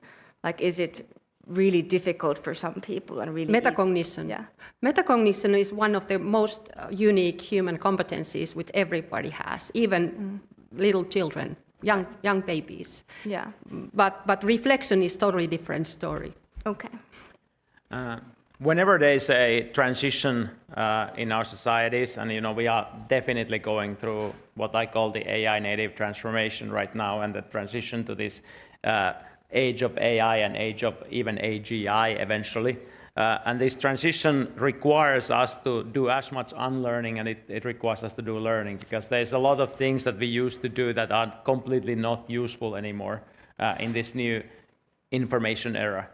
D: Is it really difficult for some people and really
E: metacognition?
D: Easy? Yeah.
E: Metacognition is one of the most unique human competencies which everybody has, even little children. Young babies.
D: Yeah.
E: But reflection is totally different story.
D: Okay.
B: Whenever there's a transition in our societies, and we are definitely going through what I call the AI native transformation right now, and the transition to this age of AI and age of even AGI eventually. And this transition requires us to do as much unlearning, and it requires us to do learning, because there's a lot of things that we used to do that are completely not useful anymore in this new information era.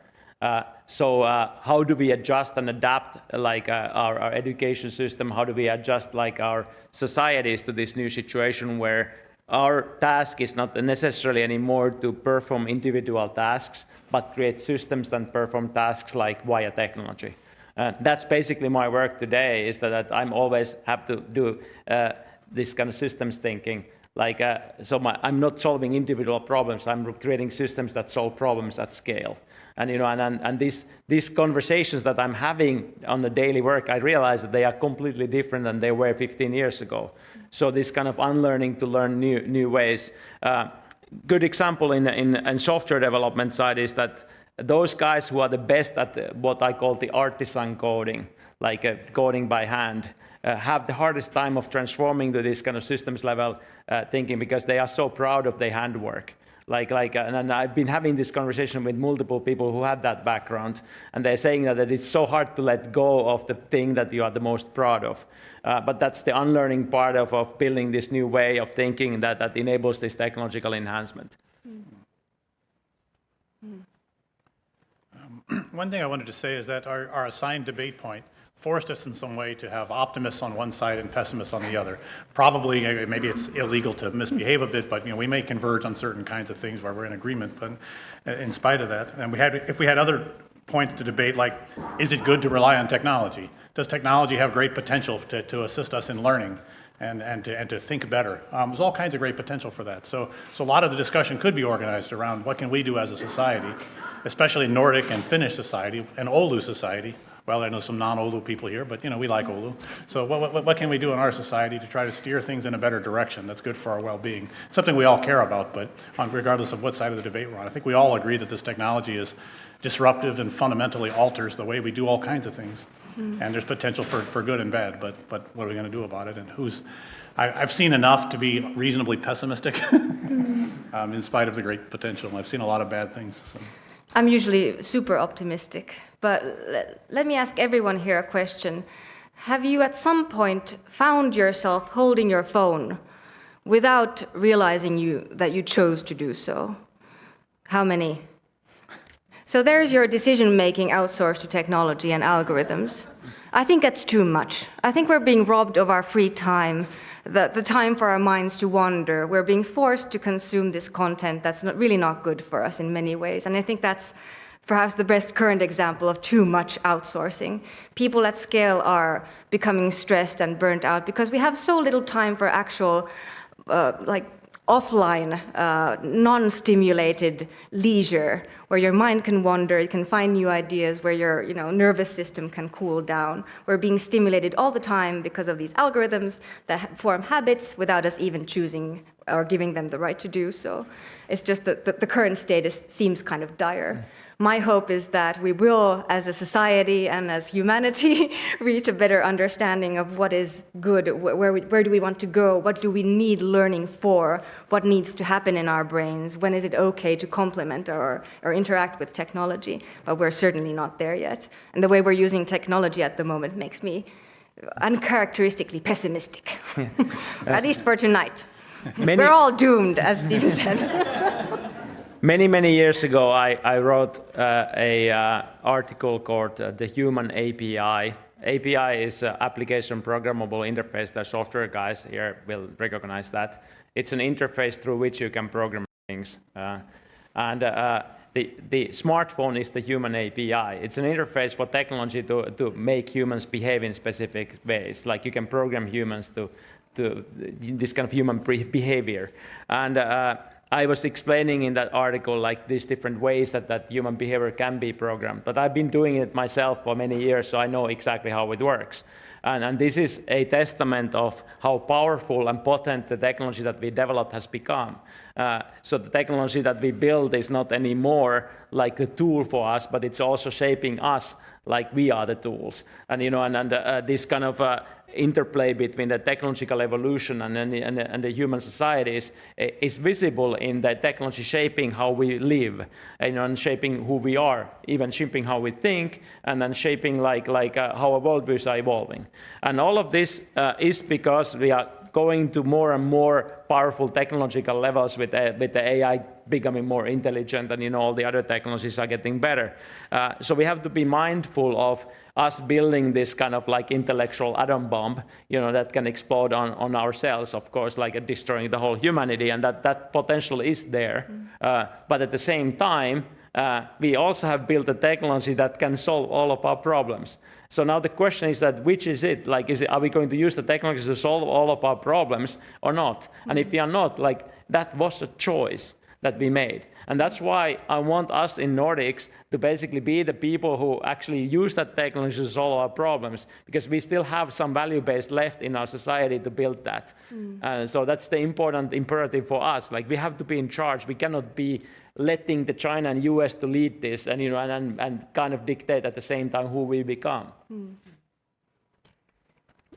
B: So how do we adjust and adapt our education system? How do we adjust our societies to this new situation where our task is not necessarily anymore to perform individual tasks, but create systems that perform tasks via technology? That's basically my work today, is that I'm always have to do this kind of systems thinking. I'm not solving individual problems, I'm creating systems that solve problems at scale. And these conversations that I'm having on the daily work, I realize that they are completely different than they were 15 years ago. So this kind of unlearning to learn new ways. Good example in software development side is that those guys who are the best at what I call the artisan coding, coding by hand, have the hardest time of transforming to this kind of systems level thinking, because they are so proud of their handwork. And I've been having this conversation with multiple people who have that background, and they're saying that it's so hard to let go of the thing that you are the most proud of. But that's the unlearning part of building this new way of thinking that enables this technological enhancement.
C: One thing I wanted to say is that our assigned debate point forced us in some way to have optimists on one side and pessimists on the other. Probably, maybe it's illegal to misbehave a bit, but we may converge on certain kinds of things where we're in agreement. But in spite of that, and if we had other points to debate, like, is it good to rely on technology? Does technology have great potential to assist us in learning and to think better? There's all kinds of great potential for that. So a lot of the discussion could be organized around what can we do as a society, especially Nordic and Finnish society and Oulu society. Well, I know some non-Oulu people here, but we like Oulu. So what can we do in our society to try to steer things in a better direction that's good for our well-being? Something we all care about, but regardless of what side of the debate we're on. I think we all agree that this technology is disruptive and fundamentally alters the way we do all kinds of things. And there's potential for good and bad, but what are we going to do about it? And I've seen enough to be reasonably pessimistic in spite of the great potential. I've seen a lot of bad things. So.
D: I'm usually super optimistic, but let me ask everyone here a question. Have you at some point found yourself holding your phone without realizing that you chose to do so? How many? So there's your decision-making outsourced to technology and algorithms. I think that's too much. I think we're being robbed of our free time, the time for our minds to wander. We're being forced to consume this content that's really not good for us in many ways. And I think that's perhaps the best current example of too much outsourcing. People at scale are becoming stressed and burnt out because we have so little time for actual offline, non-stimulated leisure, where your mind can wander, you can find new ideas, where your nervous system can cool down. We're being stimulated all the time because of these algorithms that form habits without us even choosing or giving them the right to do so. It's just that the current status seems kind of dire. My hope is that we will, as a society and as humanity, reach a better understanding of what is good, where do we want to go, what do we need learning for, what needs to happen in our brains, when is it okay to complement or interact with technology. But we're certainly not there yet. And the way we're using technology at the moment makes me uncharacteristically pessimistic, at least for tonight. We're all doomed, as Steve said.
B: Many years ago, I wrote an article called The Human API. API is Application Programmable Interface. The software guys here will recognize that. It's an interface through which you can program things. And the smartphone is the human API. It's an interface for technology to make humans behave in specific ways. Like you can program humans to this kind of human behavior. And I was explaining in that article like these different ways that human behavior can be programmed. But I've been doing it myself for many years, so I know exactly how it works. And this is a testament of how powerful and potent the technology that we developed has become. So the technology that we build is not anymore like a tool for us, but it's also shaping us like we are the tools. And this kind of interplay between the technological evolution and the human societies is visible in the technology shaping how we live, and shaping who we are, even shaping how we think, and then shaping like how our worldviews are evolving. And all of this is because we are going to more and more powerful technological levels with the AI becoming more intelligent, and all the other technologies are getting better. So we have to be mindful of us building this kind of like intellectual atom bomb, that can explode on ourselves, of course, like destroying the whole humanity, and that potential is there. But at the same time, we also have built a technology that can solve all of our problems. So now the question is that which is it? Are we going to use the technology to solve all of our problems or not? And if we are not, that was a choice that we made. And that's why I want us in Nordics to basically be the people who actually use that technology to solve our problems, because we still have some value base left in our society to build that. So that's the important imperative for us. We have to be in charge. We cannot be letting the China and US to lead this and kind of dictate at the same time who we become.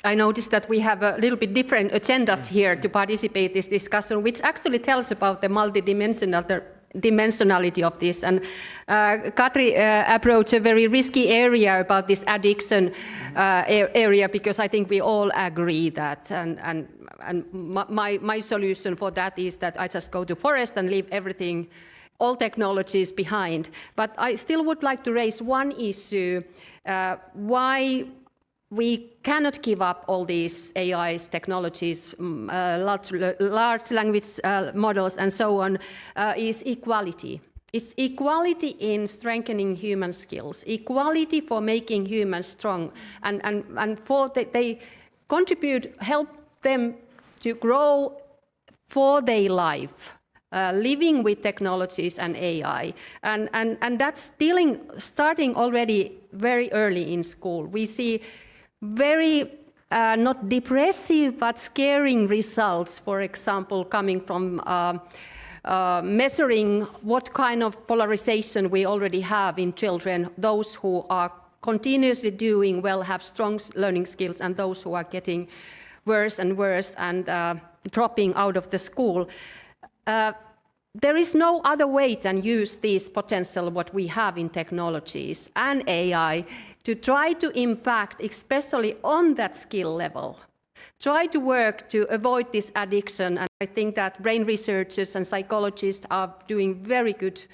E: I noticed that we have a little bit different agendas here to participate in this discussion, which actually tells about the multidimensionality of this. And Katri approached a very risky area about this addiction area, because I think we all agree that. And my solution for that is that I just go to forest and leave everything, all technologies behind. But I still would like to raise one issue, why we cannot give up all these AI's technologies, large language models and so on, is equality. It's equality in strengthening human skills, equality for making humans strong, and for they contribute, help them to grow for their life, living with technologies and AI. And that's starting already very early in school. We see very not depressive but scaring results, for example, coming from measuring what kind of polarization we already have in children, those who are continuously doing well, have strong learning skills, and those who are getting worse and worse and dropping out of the school. There is no other way than use this potential, what we have in technologies and AI, to try to impact, especially on that skill level. Try to work to avoid this addiction, and I think that brain researchers and psychologists are doing very good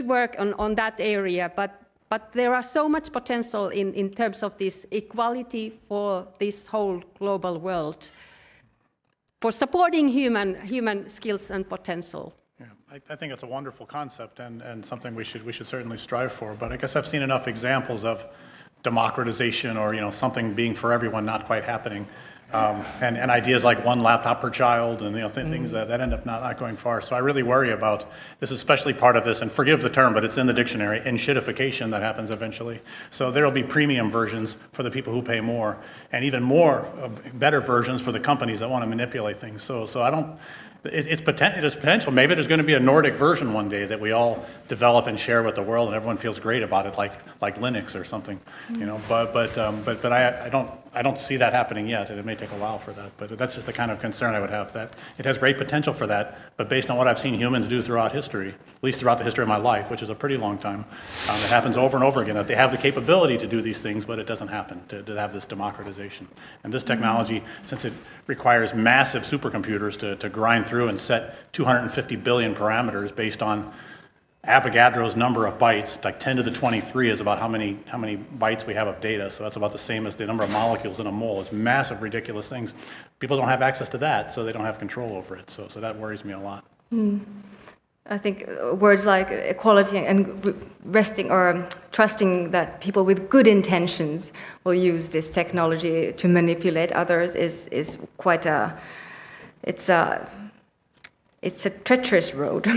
E: work on that area, but there are so much potential in terms of this equality for this whole global world, for supporting human skills and potential.
C: Yeah, I think it's a wonderful concept and something we should certainly strive for, but I guess I've seen enough examples of democratization or something being for everyone not quite happening, and ideas like one laptop per child and things that end up not going far. So I really worry about this, especially part of this, and forgive the term, but it's in the dictionary, enshittification that happens eventually. So there will be premium versions for the people who pay more, and even more better versions for the companies that want to manipulate things. So I don't. It is potential. Maybe there's going to be a Nordic version one day that we all develop and share with the world, and everyone feels great about it, like Linux or something, But I don't see that happening yet. It may take a while for that. But that's just the kind of concern I would have. That it has great potential for that, but based on what I've seen humans do throughout history, at least throughout the history of my life, which is a pretty long time, it happens over and over again. That they have the capability to do these things, but it doesn't happen to have this democratization. And this technology, since it requires massive supercomputers to grind through and set 250 billion parameters based on Avogadro's number of bytes, like 10 to the 23 is about how many bytes we have of data. So that's about the same as the number of molecules in a mole. It's massive, ridiculous things. People don't have access to that, so they don't have control over it. So that worries me a lot.
D: I think words like equality and resting or trusting that people with good intentions will use this technology to manipulate others is quite it's a treacherous road.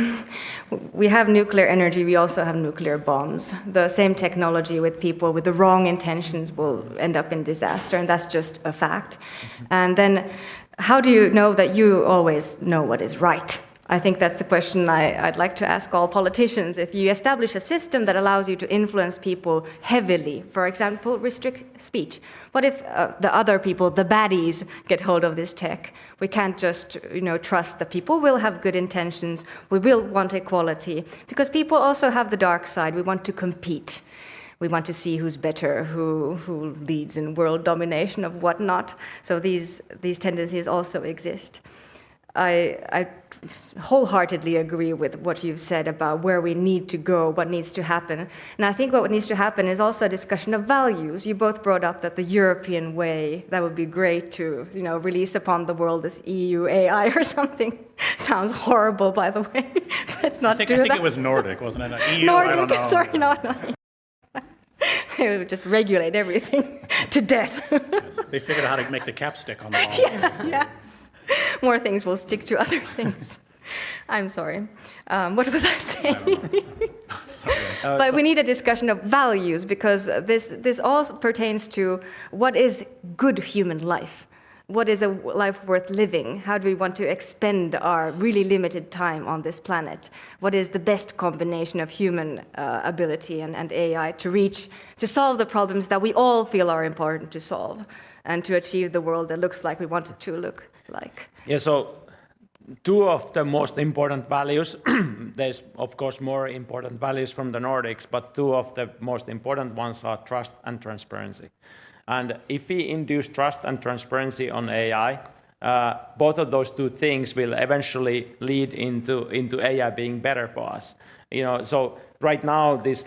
D: We have nuclear energy, we also have nuclear bombs. The same technology with people with the wrong intentions will end up in disaster, and that's just a fact. And then, how do you know that you always know what is right? I think that's the question I'd like to ask all politicians. If you establish a system that allows you to influence people heavily, for example, restrict speech, what if the other people, the baddies, get hold of this tech? We can't just, trust that people will have good intentions. We will want equality, because people also have the dark side. We want to compete. We want to see who's better, who leads in world domination of whatnot. So these tendencies also exist. I wholeheartedly agree with what you've said about where we need to go, what needs to happen. And I think what needs to happen is also a discussion of values. You both brought up that the European way, that would be great to, release upon the world this EU AI or something. Sounds horrible, by the way. Let's not do that.
C: I think it was Nordic, wasn't it? EU,
D: Nordic,
C: I don't know.
D: sorry, no. They would just regulate everything to death.
C: They figured out how to make the cap stick on the wall.
D: Yeah. More things will stick to other things. I'm sorry. What was I saying? But we need a discussion of values, because this all pertains to what is good human life. What is a life worth living? How do we want to expend our really limited time on this planet? What is the best combination of human ability and AI to solve the problems that we all feel are important to solve, and to achieve the world that looks like we want it to look like?
B: Yeah, so two of the most important values, there's of course more important values from the Nordics, but two of the most important ones are trust and transparency. And if we induce trust and transparency on AI, both of those two things will eventually lead into AI being better for us. So right now, this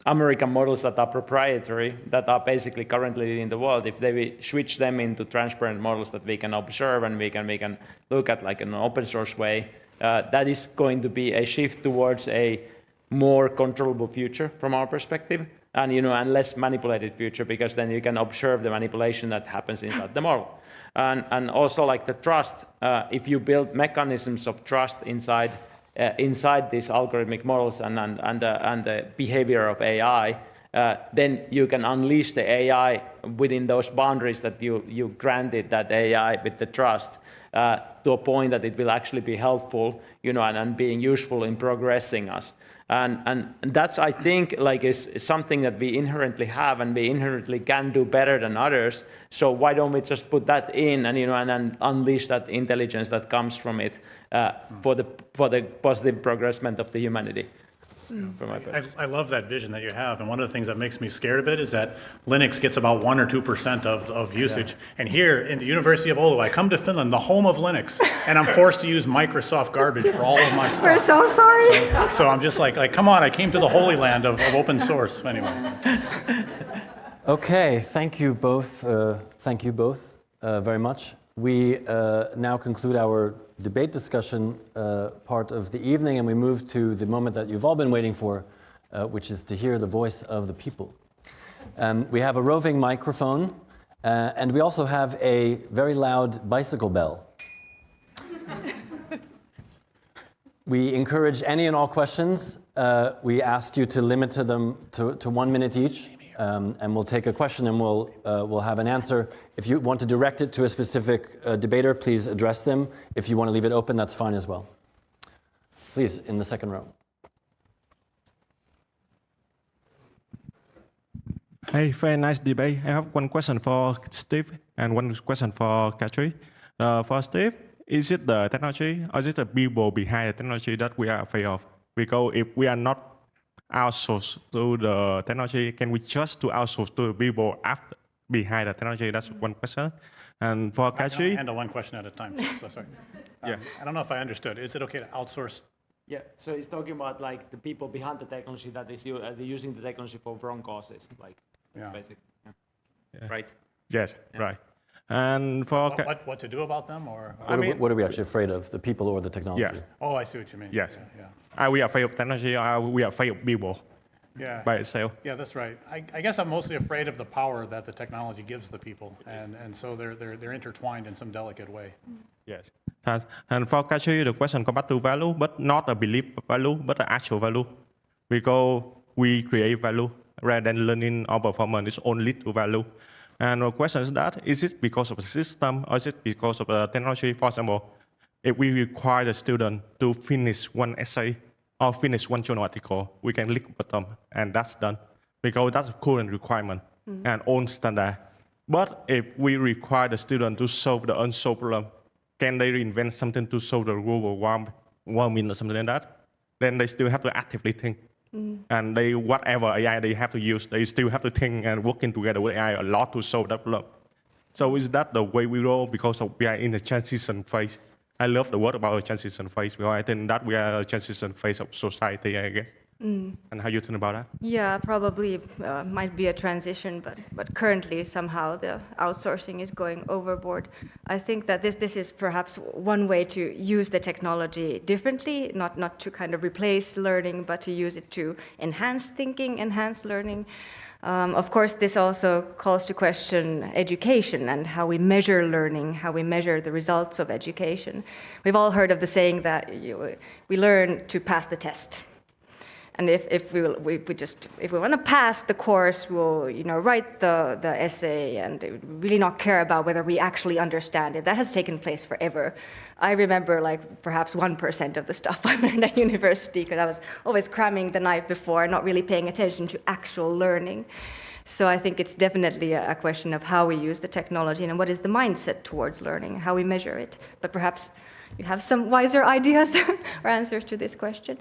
B: American models that are proprietary, that are basically currently in the world, if they switch them into transparent models that we can observe and we can look at like in an open source way, that is going to be a shift towards a more controllable future from our perspective, and less manipulated future, because then you can observe the manipulation that happens inside the model. And also like the trust, if you build mechanisms of trust inside these algorithmic models and the behavior of AI, then you can unleash the AI within those boundaries that you granted that AI with the trust, to a point that it will actually be helpful, and being useful in progressing us. And that's, I think, is something that we inherently have, and we inherently can do better than others. So why don't we just put that in and unleash that intelligence that comes from it, for the positive progressment of the humanity?
C: I love that vision that you have, and one of the things that makes me scared a bit is that Linux gets about 1 or 2% of usage. Yeah. And here in the University of Oulu, I come to Finland, the home of Linux, and I'm forced to use Microsoft garbage for all of my stuff.
D: We're so sorry.
C: So I'm just like, come on, I came to the holy land of open source. Anyway.
A: Okay, thank you both. Very much. We now conclude our debate discussion part of the evening, and we move to the moment that you've all been waiting for, which is to hear the voice of the people. We have a roving microphone, and we also have a very loud bicycle bell. We encourage any and all questions. We ask you to limit them to 1 minute each. And we'll take a question and we'll have an answer. If you want to direct it to a specific debater, please address them. If you want to leave it open, that's fine as well. Please, in the second row.
F: Hey, very nice debate. I have one question for Steve and one question for Katri. For Steve, is it the technology or is it the people behind the technology that we are afraid of? Because if we are not outsource to the technology, can we just to outsource to the people after behind the technology? That's one question. And for Katri,
C: I can handle one question at a time. So sorry.
F: Yeah.
C: I don't know if I understood. Is it okay to outsource?
B: Yeah, so he's talking about like the people behind the technology that is using the technology for wrong causes, basically. Yeah. Right.
F: Yes, yeah. Right. And for
C: what to do about them, or
A: what are we actually afraid of, the people or the technology?
F: Yeah.
C: Oh, I see what you mean.
F: Yes.
C: Yeah.
F: Are we afraid of technology, or are we afraid of people?
C: Yeah.
F: By itself.
C: Yeah, that's right. I guess I'm mostly afraid of the power that the technology gives the people, and so they're intertwined in some delicate way.
F: Yes. Thanks. And for Katri, the question come back to value, but not a belief value, but an actual value. Because we create value rather than learning or performance is only to value. And the question is that, is it because of the system or is it because of the technology? For example, if we require the student to finish one essay or finish one journal article, we can click button and that's done. Because that's a current requirement and own standard. But if we require the student to solve the unsolved problem, can they reinvent something to solve the global warming or something like that? Then they still have to actively think. And they, whatever AI they have to use, they still have to think and working together with AI a lot to solve that problem. So is that the way we roll? Because we are in the transition phase. I love the word about a transition phase because I think that we are a transition phase of society, I guess. And how you think about that?
D: Yeah, probably might be a transition, but currently somehow the outsourcing is going overboard. I think that this is perhaps one way to use the technology differently, not to kind of replace learning, but to use it to enhance thinking, enhance learning. Of course, this also calls to question education and how we measure learning, how we measure the results of education. We've all heard of the saying that we learn to pass the test. And if we want to pass the course, we'll write the essay and really not care about whether we actually understand it. That has taken place forever. I remember perhaps 1% of the stuff I learned at university because I was always cramming the night before and not really paying attention to actual learning. So I think it's definitely a question of how we use the technology and what is the mindset towards learning, how we measure it. But perhaps you have some wiser ideas or answers to this question.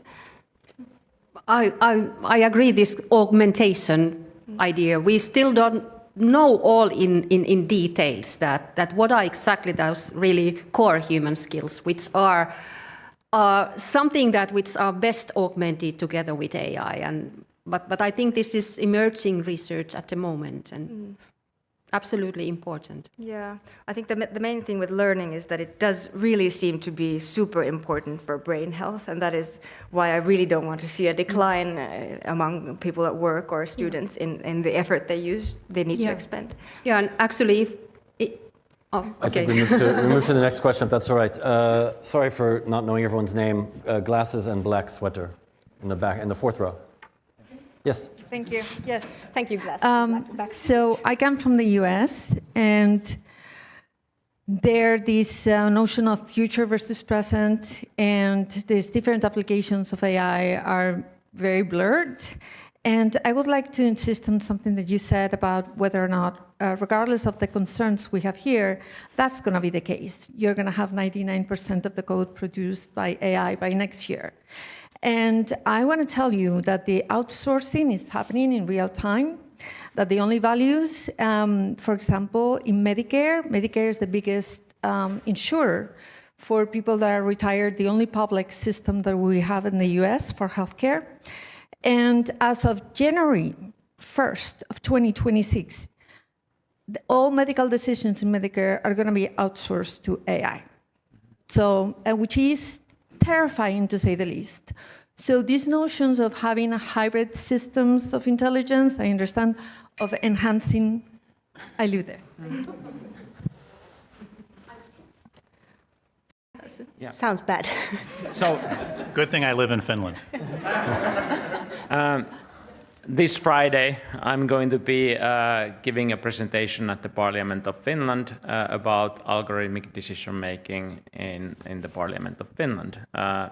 E: I agree this augmentation idea. We still don't know all in details that what are exactly those really core human skills, which are something which are best augmented together with AI. But I think this is emerging research at the moment and absolutely important.
D: Yeah, I think the main thing with learning is that it does really seem to be super important for brain health, and that is why I really don't want to see a decline among people at work or students in the effort they need to expend.
E: Yeah, and actually,
A: I think we move to the next question, if that's all right. Sorry for not knowing everyone's name. Glasses and black sweater in the back, in the fourth row. Yes.
D: Thank you. Yes, thank you, Glass.
G: So I come from the US, and there this notion of future versus present and these different applications of AI are very blurred. And I would like to insist on something that you said about whether or not, regardless of the concerns we have here, that's going to be the case. You're going to have 99% of the code produced by AI by next year. And I want to tell you that the outsourcing is happening in real time, that the only values, for example, in Medicare is the biggest insurer for people that are retired, the only public system that we have in the US for healthcare. And as of January 1st of 2026, all medical decisions in Medicare are going to be outsourced to AI. So, which is terrifying to say the least. So these notions of having a hybrid systems of intelligence, I understand, of enhancing, I live there.
B: Yeah.
D: Sounds bad.
B: So,
C: Good thing I live in Finland.
B: this Friday, I'm going to be giving a presentation at the Parliament of Finland about algorithmic decision-making in the Parliament of Finland.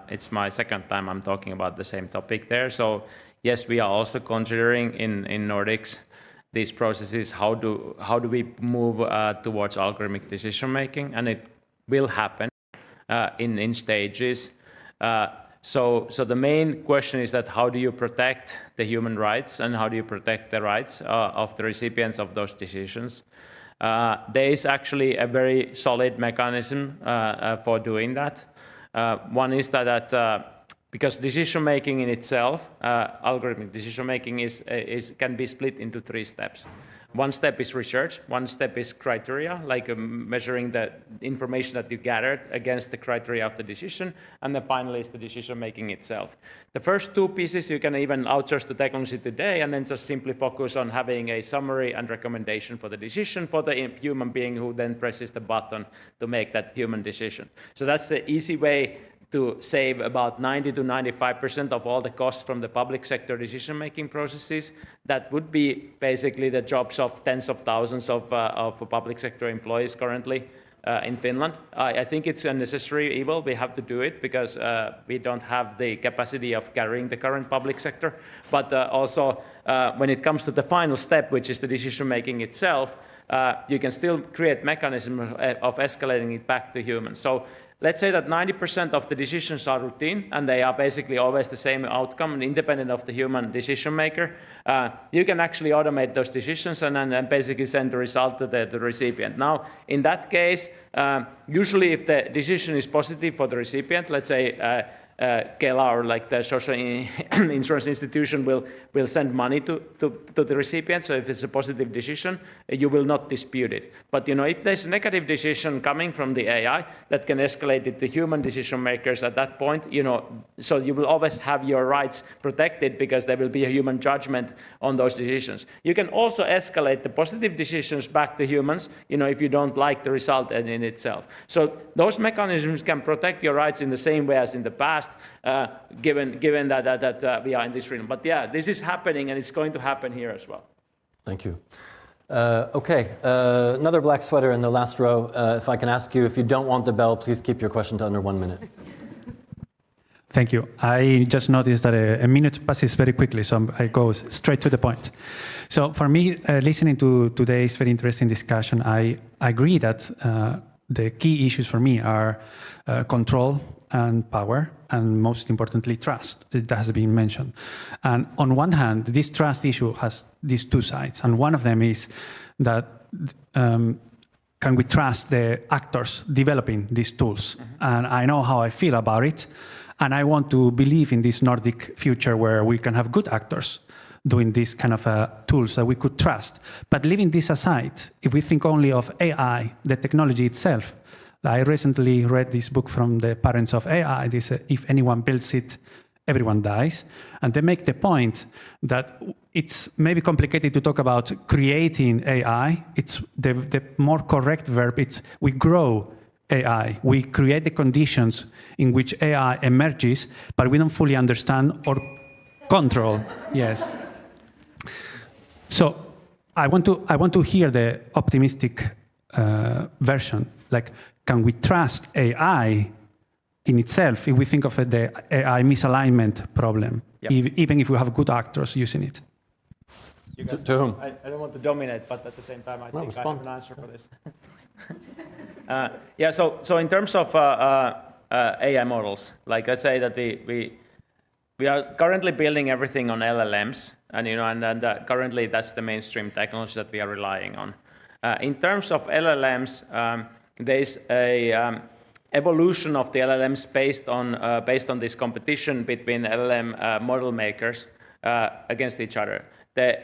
B: It's my second time I'm talking about the same topic there. So yes, we are also considering in Nordics these processes, how do we move towards algorithmic decision-making, and it will happen in stages. So the main question is that how do you protect the human rights and how do you protect the rights of the recipients of those decisions? There is actually a very solid mechanism for doing that. One is that because decision-making in itself, algorithmic decision-making can be split into 3 steps. One step is research, one step is criteria, like measuring the information that you gathered against the criteria of the decision, and then finally is the decision-making itself. The first 2 pieces you can even outsource to technology today, and then just simply focus on having a summary and recommendation for the decision for the human being who then presses the button to make that human decision. So that's the easy way to save about 90 to 95% of all the costs from the public sector decision-making processes. That would be basically the jobs of tens of thousands of public sector employees currently in Finland. I think it's a necessary evil. We have to do it because we don't have the capacity of carrying the current public sector. But also, when it comes to the final step, which is the decision-making itself, you can still create mechanisms of escalating it back to humans. So let's say that 90% of the decisions are routine, and they are basically always the same outcome, independent of the human decision maker. You can actually automate those decisions and then basically send the result to the recipient. Now, in that case, usually if the decision is positive for the recipient, let's say Kela or like the social insurance institution will send money to the recipient. So if it's a positive decision, you will not dispute it. But if there's a negative decision coming from the AI, that can escalate it to human decision makers at that point. So you will always have your rights protected because there will be a human judgment on those decisions. You can also escalate the positive decisions back to humans. If you don't like the result in itself. So those mechanisms can protect your rights in the same way as in the past. Given that we are in this realm. But yeah, this is happening and it's going to happen here as well.
A: Thank you. Okay, another black sweater in the last row. If I can ask you, if you don't want the bell, please keep your question to under 1 minute.
H: Thank you. I just noticed that a minute passes very quickly, so I go straight to the point. So for me, listening to today's very interesting discussion, I agree that the key issues for me are control and power, and most importantly, trust. That has been mentioned. And on one hand, this trust issue has these 2 sides. And one of them is that can we trust the actors developing these tools? Mm-hmm. And I know how I feel about it. And I want to believe in this Nordic future where we can have good actors doing this kind of tools that we could trust. But leaving this aside, if we think only of AI, the technology itself, I recently read this book from the parents of AI. This if anyone builds it, everyone dies. And they make the point that it's maybe complicated to talk about creating AI. It's the more correct verb. It's we grow AI. We create the conditions in which AI emerges, but we don't fully understand or control. Yes. So I want to hear the optimistic version. Like, can we trust AI in itself if we think of the AI misalignment problem, even if we have good actors using it?
A: To whom?
B: I don't want to dominate, but at the same time, I think I have an answer for this. So in terms of AI models, like let's say that we are currently building everything on LLMs, and currently that's the mainstream technology that we are relying on. In terms of LLMs, there's a evolution of the LLMs based on this competition between LLM model makers against each other. The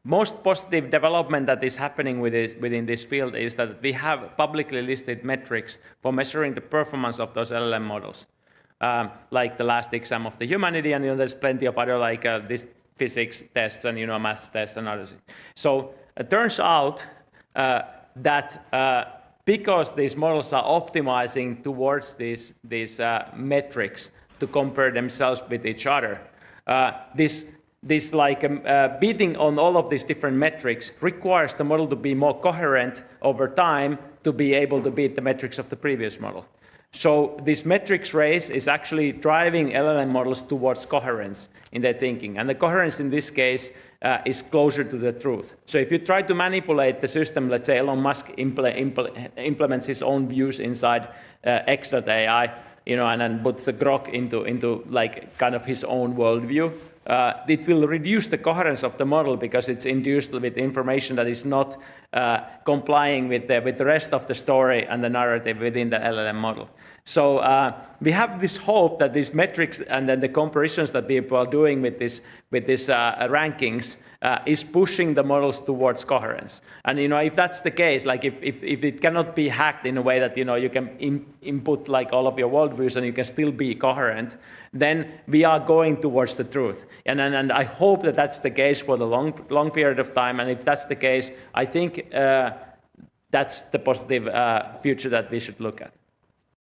B: most positive development that is happening within this field is that we have publicly listed metrics for measuring the performance of those LLM models, like the last exam of the humanity, and there's plenty of other like this physics tests and math tests and others. So it turns out that because these models are optimizing towards these metrics to compare themselves with each other, this beating on all of these different metrics requires the model to be more coherent over time to be able to beat the metrics of the previous model. So this metrics race is actually driving LLM models towards coherence in their thinking. And the coherence in this case is closer to the truth. So if you try to manipulate the system, let's say Elon Musk implements his own views inside X.AI, and then puts a grok into like kind of his own worldview, it will reduce the coherence of the model because it's induced with information that is not complying with the rest of the story and the narrative within the LLM model. So we have this hope that these metrics and then the comparisons that people are doing with this rankings is pushing the models towards coherence. And if that's the case, like if it cannot be hacked in a way that you can input like all of your worldviews and you can still be coherent, then we are going towards the truth. And I hope that that's the case for the long period of time. And if that's the case, I think that's the positive future that we should look at.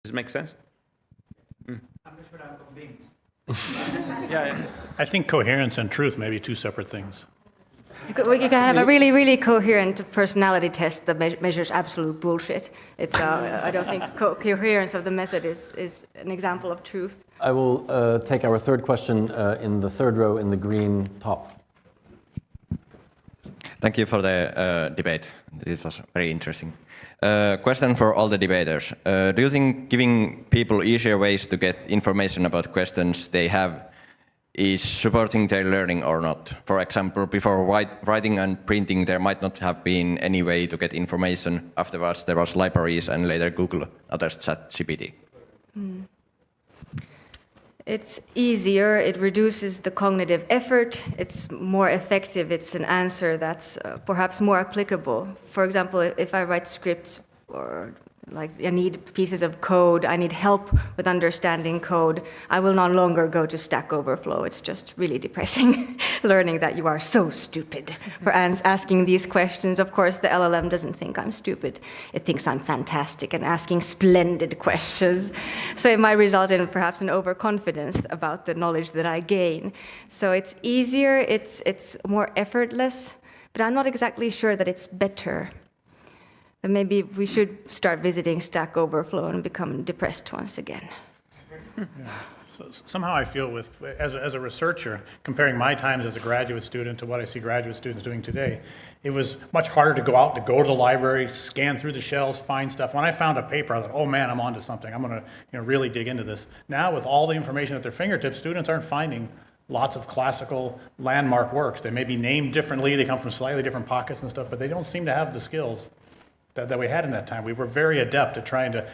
B: Does it make sense?
H: I'm not sure I'm convinced.
B: Yeah.
C: I think coherence and truth may be two separate things.
D: You can have a really, really coherent personality test that measures absolute bullshit. It's, I don't think coherence of the method is an example of truth.
A: I will take our third question in the third row in the green top.
I: Thank you for the debate. This was very interesting. Question for all the debaters. Do you think giving people easier ways to get information about questions they have is supporting their learning or not? For example, before writing and printing, there might not have been any way to get information. Afterwards, there was libraries and later Google, others ChatGPT.
D: It's easier, it reduces the cognitive effort, it's more effective, it's an answer that's perhaps more applicable. For example, if I write scripts or like I need pieces of code, I need help with understanding code, I will no longer go to Stack Overflow. It's just really depressing learning that you are so stupid for asking these questions. Of course, the LLM doesn't think I'm stupid. It thinks I'm fantastic and asking splendid questions. So it might result in perhaps an overconfidence about the knowledge that I gain. So it's easier, it's more effortless, but I'm not exactly sure that it's better. Then maybe we should start visiting Stack Overflow and become depressed once again.
C: Yeah. So somehow I feel as a researcher, comparing my times as a graduate student to what I see graduate students doing today, it was much harder to go to the library, scan through the shelves, find stuff. When I found a paper, I thought, oh man, I'm onto something. I'm going to really dig into this. Now with all the information at their fingertips, students aren't finding lots of classical landmark works. They may be named differently, they come from slightly different pockets and stuff, but they don't seem to have the skills that we had in that time. We were very adept at trying to,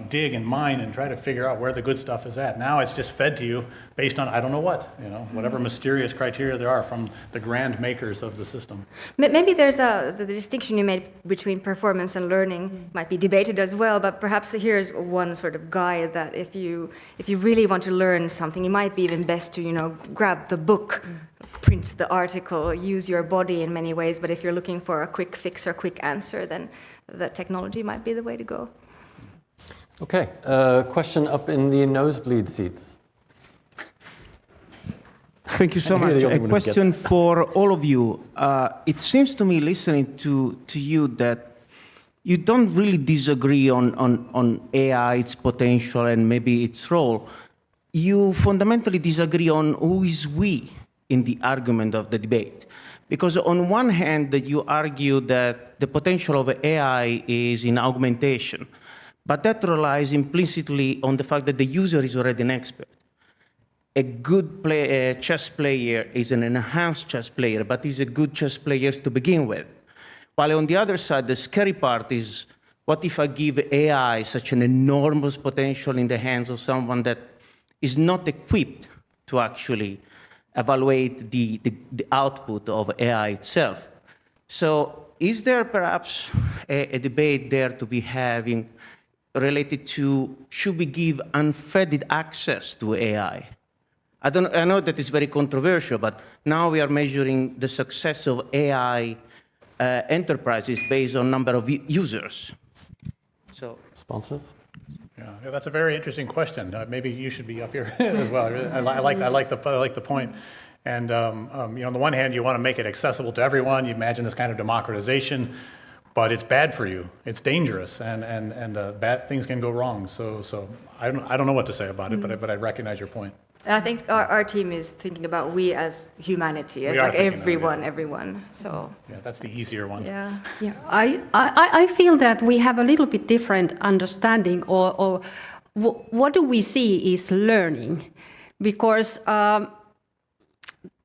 C: dig and mine and try to figure out where the good stuff is at. Now it's just fed to you based on I don't know what, whatever mysterious criteria there are from the grand makers of the system.
D: Maybe there's the distinction you made between performance and learning might be debated as well, but perhaps here's one sort of guide that if you really want to learn something, it might be even best to, grab the book, print the article, use your body in many ways, but if you're looking for a quick fix or quick answer, then the technology might be the way to go.
A: Okay, question up in the nosebleed seats.
J: Thank you so much. A question for all of you. It seems to me, listening to you, that you don't really disagree on AI, its potential, and maybe its role. You fundamentally disagree on who is we in the argument of the debate. Because on one hand, you argue that the potential of AI is in augmentation, but that relies implicitly on the fact that the user is already an expert. A good chess player is an enhanced chess player, but is a good chess player to begin with. While on the other side, the scary part is, what if I give AI such an enormous potential in the hands of someone that is not equipped to actually evaluate the output of AI itself? So is there perhaps a debate there to be having related to, should we give unfettered access to AI? I know that is very controversial, but now we are measuring the success of AI enterprises based on number of users. So,
A: sponsors?
C: Yeah, that's a very interesting question. Maybe you should be up here as well. I like the point. And on the one hand, you want to make it accessible to everyone. You imagine this kind of democratization, but it's bad for you. It's dangerous, and bad things can go wrong. So I don't know what to say about it, but I recognize your point.
D: I think our team is thinking about we as humanity. It's like everyone. So
C: yeah, that's the easier one.
D: Yeah.
E: I feel that we have a little bit different understanding, or what do we see is learning, because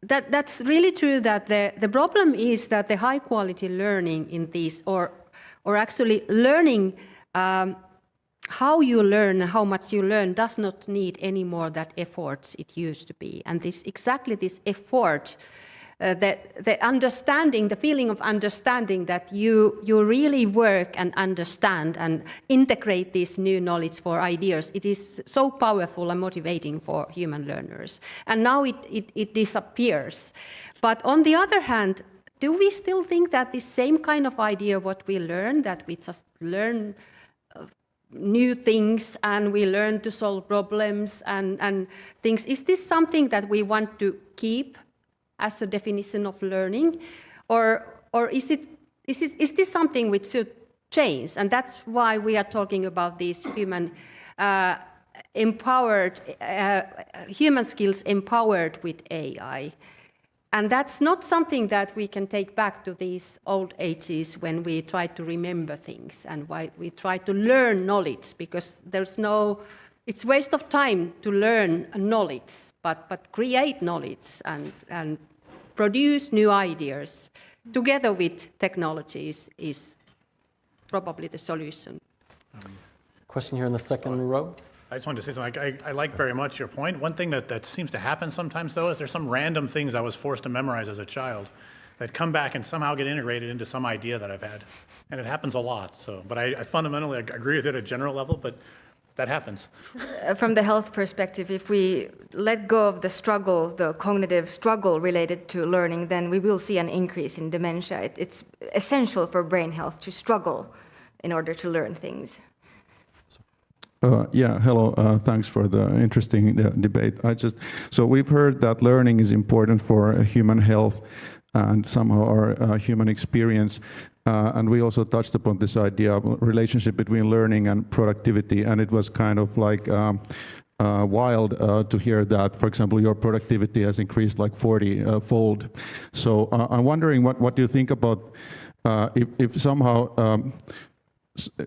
E: that's really true that the problem is that the high quality learning in these, or actually learning how you learn, how much you learn, does not need any more that efforts it used to be. And this effort, the understanding, the feeling of understanding that you really work and understand and integrate this new knowledge for ideas, it is so powerful and motivating for human learners. And now it disappears. But on the other hand, do we still think that the same kind of idea what we learn, that we just learn new things and we learn to solve problems and things, is this something that we want to keep as a definition of learning, or is this something which should change? And that's why we are talking about these human empowered human skills empowered with AI. And that's not something that we can take back to these old ages when we try to remember things and why we try to learn knowledge, because it's waste of time to learn knowledge, but create knowledge and produce new ideas together with technologies is probably the solution.
A: Question here in the second row.
C: I just wanted to say something. I like very much your point. One thing that seems to happen sometimes, though, is there's some random things I was forced to memorize as a child that come back and somehow get integrated into some idea that I've had. And it happens a lot. But I fundamentally agree with it at a general level, but that happens.
D: From the health perspective, if we let go of the struggle, the cognitive struggle related to learning, then we will see an increase in dementia. It's essential for brain health to struggle in order to learn things.
K: Hello. Thanks for the interesting debate. So we've heard that learning is important for human health and somehow our human experience. And we also touched upon this idea of relationship between learning and productivity. And it was kind of like wild to hear that, for example, your productivity has increased like 40-fold. So I'm wondering what you think about if somehow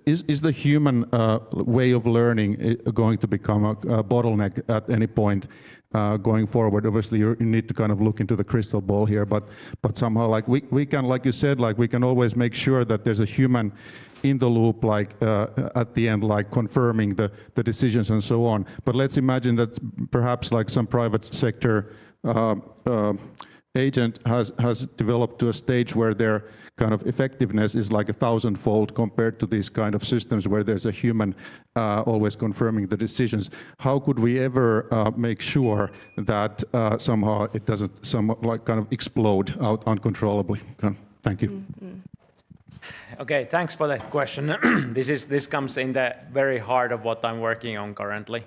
K: is the human way of learning going to become a bottleneck at any point going forward? Obviously, you need to kind of look into the crystal ball here, but somehow, like we can, like you said, like we can always make sure that there's a human in the loop, like at the end, like confirming the decisions and so on. But let's imagine that perhaps like some private sector agent has developed to a stage where their kind of effectiveness is like 1,000-fold compared to these kind of systems where there's a human always confirming the decisions. How could we ever make sure that somehow it doesn't kind of explode out uncontrollably? Thank you.
B: Okay, thanks for that question. This comes in the very heart of what I'm working on currently.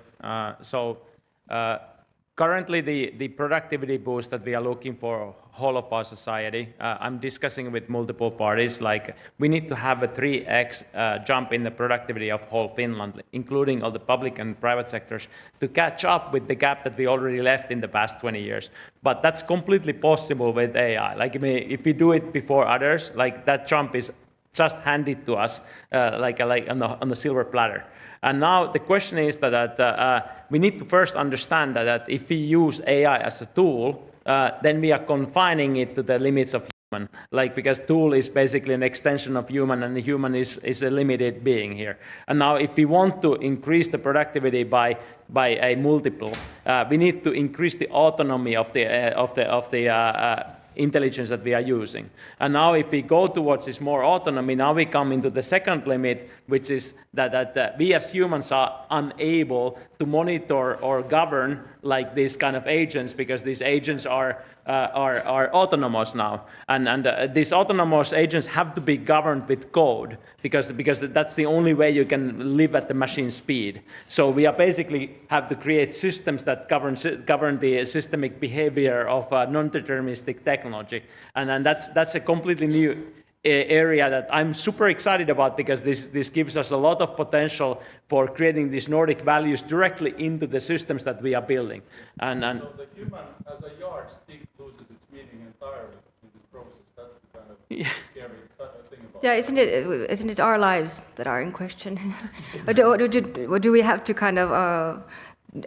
B: Currently, the productivity boost that we are looking for whole of our society, I'm discussing with multiple parties, like we need to have a 3x jump in the productivity of whole Finland, including all the public and private sectors, to catch up with the gap that we already left in the past 20 years. But that's completely possible with AI. Like, I mean, if we do it before others, like that jump is just handed to us like on the silver platter. And now the question is that we need to first understand that if we use AI as a tool, then we are confining it to the limits of human. Like, because tool is basically an extension of human, and the human is a limited being here. And now if we want to increase the productivity by a multiple, we need to increase the autonomy of the intelligence that we are using. And now if we go towards this more autonomy, now we come into the second limit, which is that we as humans are unable to monitor or govern like these kind of agents, because these agents are autonomous now. And these autonomous agents have to be governed with code, because that's the only way you can live at the machine speed. So we are basically have to create systems that govern the systemic behavior of non-deterministic technology. And that's a completely new area that I'm super excited about, because this gives us a lot of potential for creating these Nordic values directly into the systems that we are building.
K: So the human as a yardstick loses its meaning entirely in this process. That's the kind of scary thing about it.
D: Isn't it our lives that are in question? Or do we have to kind of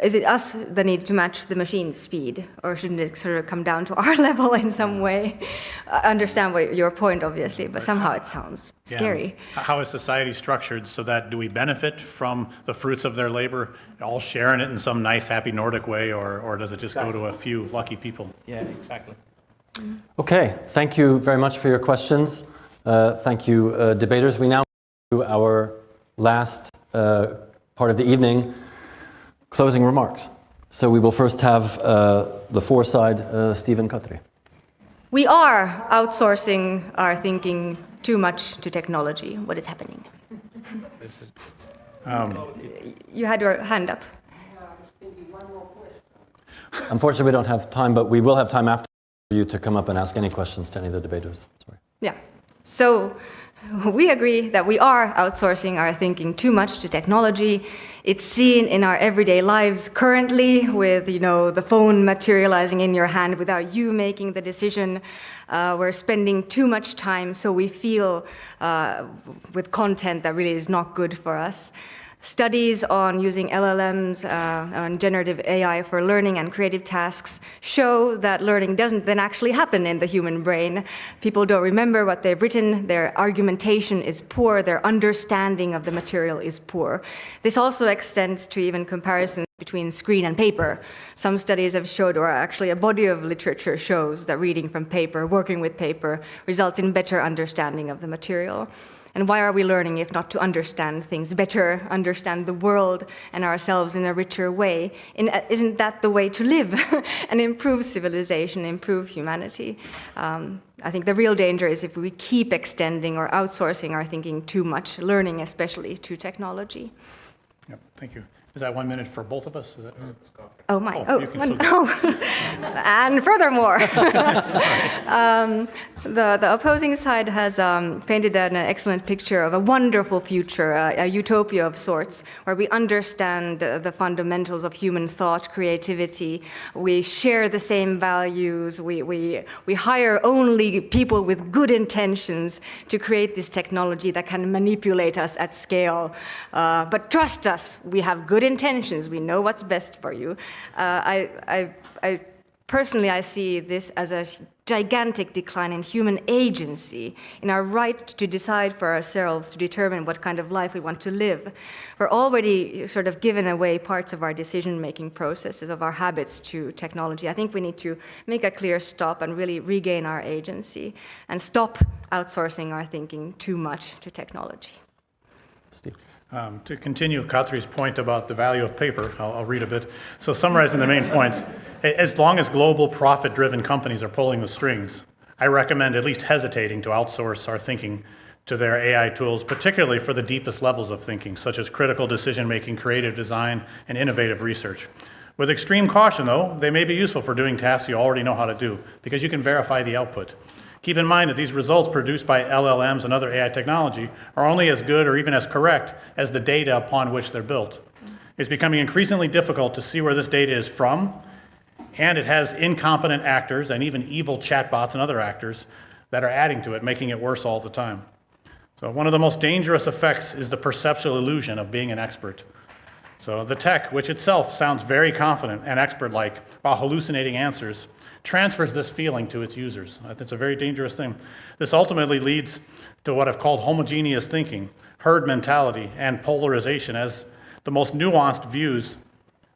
D: is it us that need to match the machine's speed, or shouldn't it sort of come down to our level in some way? I understand your point, obviously, but somehow it sounds scary.
C: How is society structured so that do we benefit from the fruits of their labor, all sharing it in some nice, happy Nordic way, or does it just go to a few lucky people?
B: Yeah, exactly.
A: Okay, thank you very much for your questions. Thank you, debaters. We now move to our last part of the evening, closing remarks. So we will first have the four-side, Steven, Katri.
D: We are outsourcing our thinking too much to technology. What is happening? You had your hand up.
A: Unfortunately, we don't have time, but we will have time after for you to come up and ask any questions to any of the debaters. Sorry.
D: Yeah. So we agree that we are outsourcing our thinking too much to technology. It's seen in our everyday lives currently with, the phone materializing in your hand without you making the decision. We're spending too much time, so we feel with content that really is not good for us. Studies on using LLMs and generative AI for learning and creative tasks show that learning doesn't then actually happen in the human brain. People don't remember what they've written, their argumentation is poor, their understanding of the material is poor. This also extends to even comparisons between screen and paper. Some studies have showed, or actually a body of literature shows, that reading from paper, working with paper, results in better understanding of the material. And why are we learning if not to understand things better, understand the world and ourselves in a richer way? Isn't that the way to live and improve civilization, improve humanity? I think the real danger is if we keep extending or outsourcing our thinking too much, learning especially, to technology.
C: Yep, thank you. Is that 1 minute for both of us? Is that...
D: Oh my! And furthermore, the opposing side has painted an excellent picture of a wonderful future, a utopia of sorts, where we understand the fundamentals of human thought, creativity. We share the same values. We hire only people with good intentions to create this technology that can manipulate us at scale. But trust us, we have good intentions. We know what's best for you. I personally, I see this as a gigantic decline in human agency, in our right to decide for ourselves, to determine what kind of life we want to live. We're already sort of given away parts of our decision-making processes, of our habits to technology. I think we need to make a clear stop and really regain our agency and stop outsourcing our thinking too much to technology.
A: Steve.
C: To continue Katri's point about the value of paper, I'll read a bit. So summarizing the main points, as long as global profit-driven companies are pulling the strings, I recommend at least hesitating to outsource our thinking to their AI tools, particularly for the deepest levels of thinking, such as critical decision-making, creative design, and innovative research. With extreme caution, though, they may be useful for doing tasks you already know how to do, because you can verify the output. Keep in mind that these results produced by LLMs and other AI technology are only as good or even as correct as the data upon which they're built. It's becoming increasingly difficult to see where this data is from, and it has incompetent actors and even evil chatbots and other actors that are adding to it, making it worse all the time. So one of the most dangerous effects is the perceptual illusion of being an expert. So the tech, which itself sounds very confident and expert-like while hallucinating answers, transfers this feeling to its users. It's a very dangerous thing. This ultimately leads to what I've called homogeneous thinking, herd mentality, and polarization, as the most nuanced views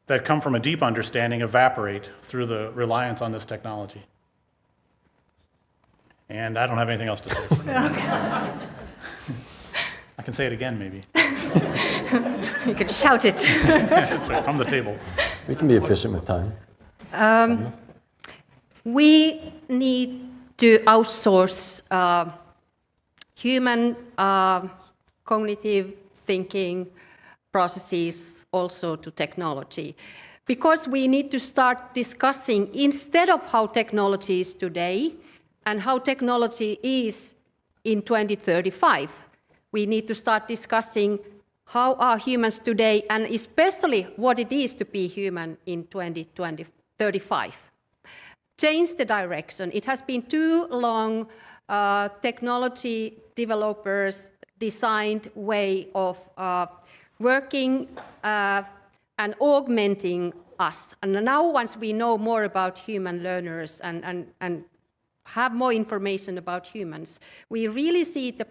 C: that come from a deep understanding evaporate through the reliance on this technology. And I don't have anything else to say. I can say it again, maybe.
D: You can shout it.
C: From the table.
A: We can be efficient with time.
E: We need to outsource human cognitive thinking processes also to technology, because we need to start discussing, instead of how technology is today and how technology is in 2035, we need to start discussing how are humans today, and especially what it is to be human in 2035. Change the direction. It has been too long technology developers designed way of working and augmenting us. And now once we know more about human learners and have more information about humans, we really see the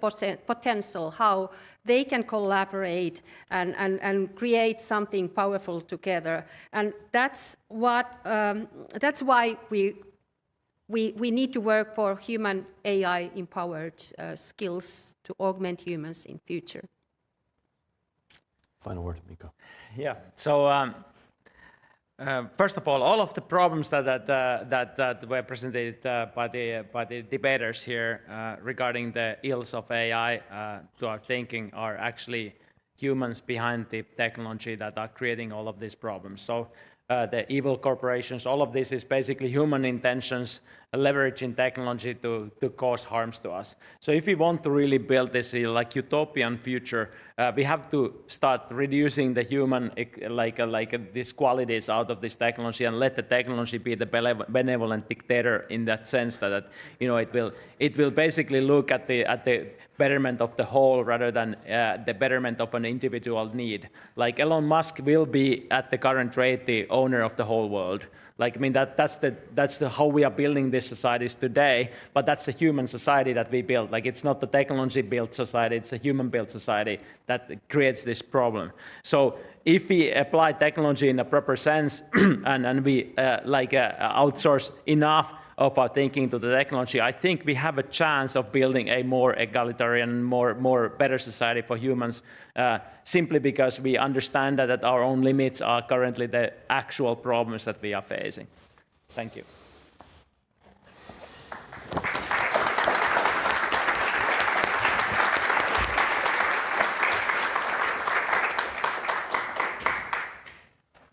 E: potential how they can collaborate and create something powerful together. And that's why we need to work for human AI empowered skills to augment humans in future.
A: Final word, Mikko.
B: Yeah. So first of all of the problems that were presented by the debaters here regarding the ills of AI to our thinking are actually humans behind the technology that are creating all of these problems. So the evil corporations, all of this is basically human intentions leveraging technology to cause harms to us. So if we want to really build this like utopian future, we have to start reducing the human these qualities out of this technology and let the technology be the benevolent dictator in that sense that it will basically look at the betterment of the whole rather than the betterment of an individual need. Like Elon Musk will be at the current rate the owner of the whole world. Like, I mean, that's how we are building these societies today, but that's a human society that we build. Like, it's not the technology-built society, it's a human-built society that creates this problem. So if we apply technology in a proper sense and we outsource enough of our thinking to the technology, I think we have a chance of building a more egalitarian, more better society for humans, simply because we understand that our own limits are currently the actual problems that we are facing. Thank you.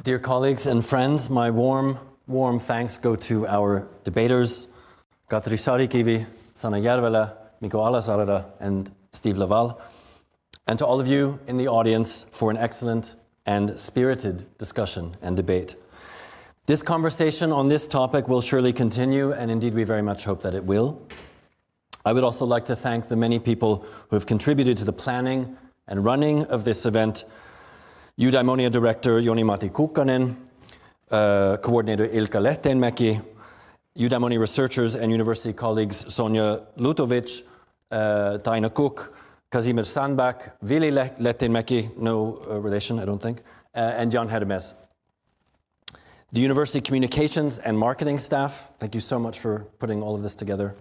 A: Dear colleagues and friends, my warm thanks go to our debaters, Katri Saarikivi, Sanna Järvelä, Mikko Alasaarela, and Steven LaValle, and to all of you in the audience for an excellent and spirited discussion and debate. This conversation on this topic will surely continue, and indeed we very much hope that it will. I would also like to thank the many people who have contributed to the planning and running of this event: Eudaimonia Director Joni-Matti Kukkanen, Coordinator Ilkka Lehtenmäki, Eudaimonia researchers and university colleagues Sonja Lutovic, Taina Cook, Kazimir Sandbak, Vili Lehtenmäki, no relation I don't think, and Jan Hermes. The university communications and marketing staff, thank you so much for putting all of this together.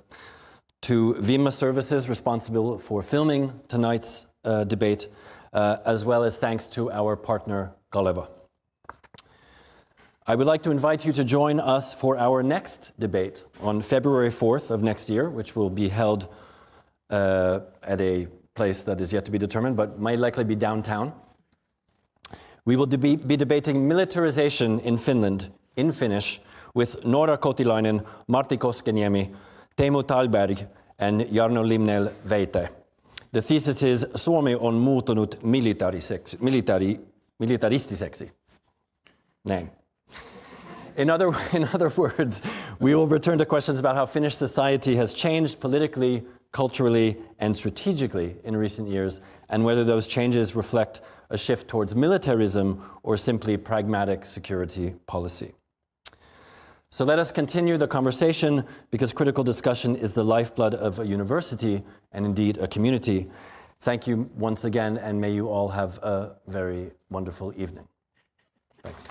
A: To Vimma Services, responsible for filming tonight's debate, as well as thanks to our partner Kaleva. I would like to invite you to join us for our next debate on February 4th of next year, which will be held at a place that is yet to be determined, but might likely be downtown. We will be debating militarization in Finland in Finnish with Noora Kotilainen, Martti Koskeniemi, Teemu Talberg, and Jarno Limnell-Veite. The thesis is Suomi on muuttunut militaristiseksi. Näin. In other words, we will return to questions about how Finnish society has changed politically, culturally, and strategically in recent years, and whether those changes reflect a shift towards militarism or simply pragmatic security policy. So let us continue the conversation, because critical discussion is the lifeblood of a university and indeed a community. Thank you once again, and may you all have a very wonderful evening. Thanks.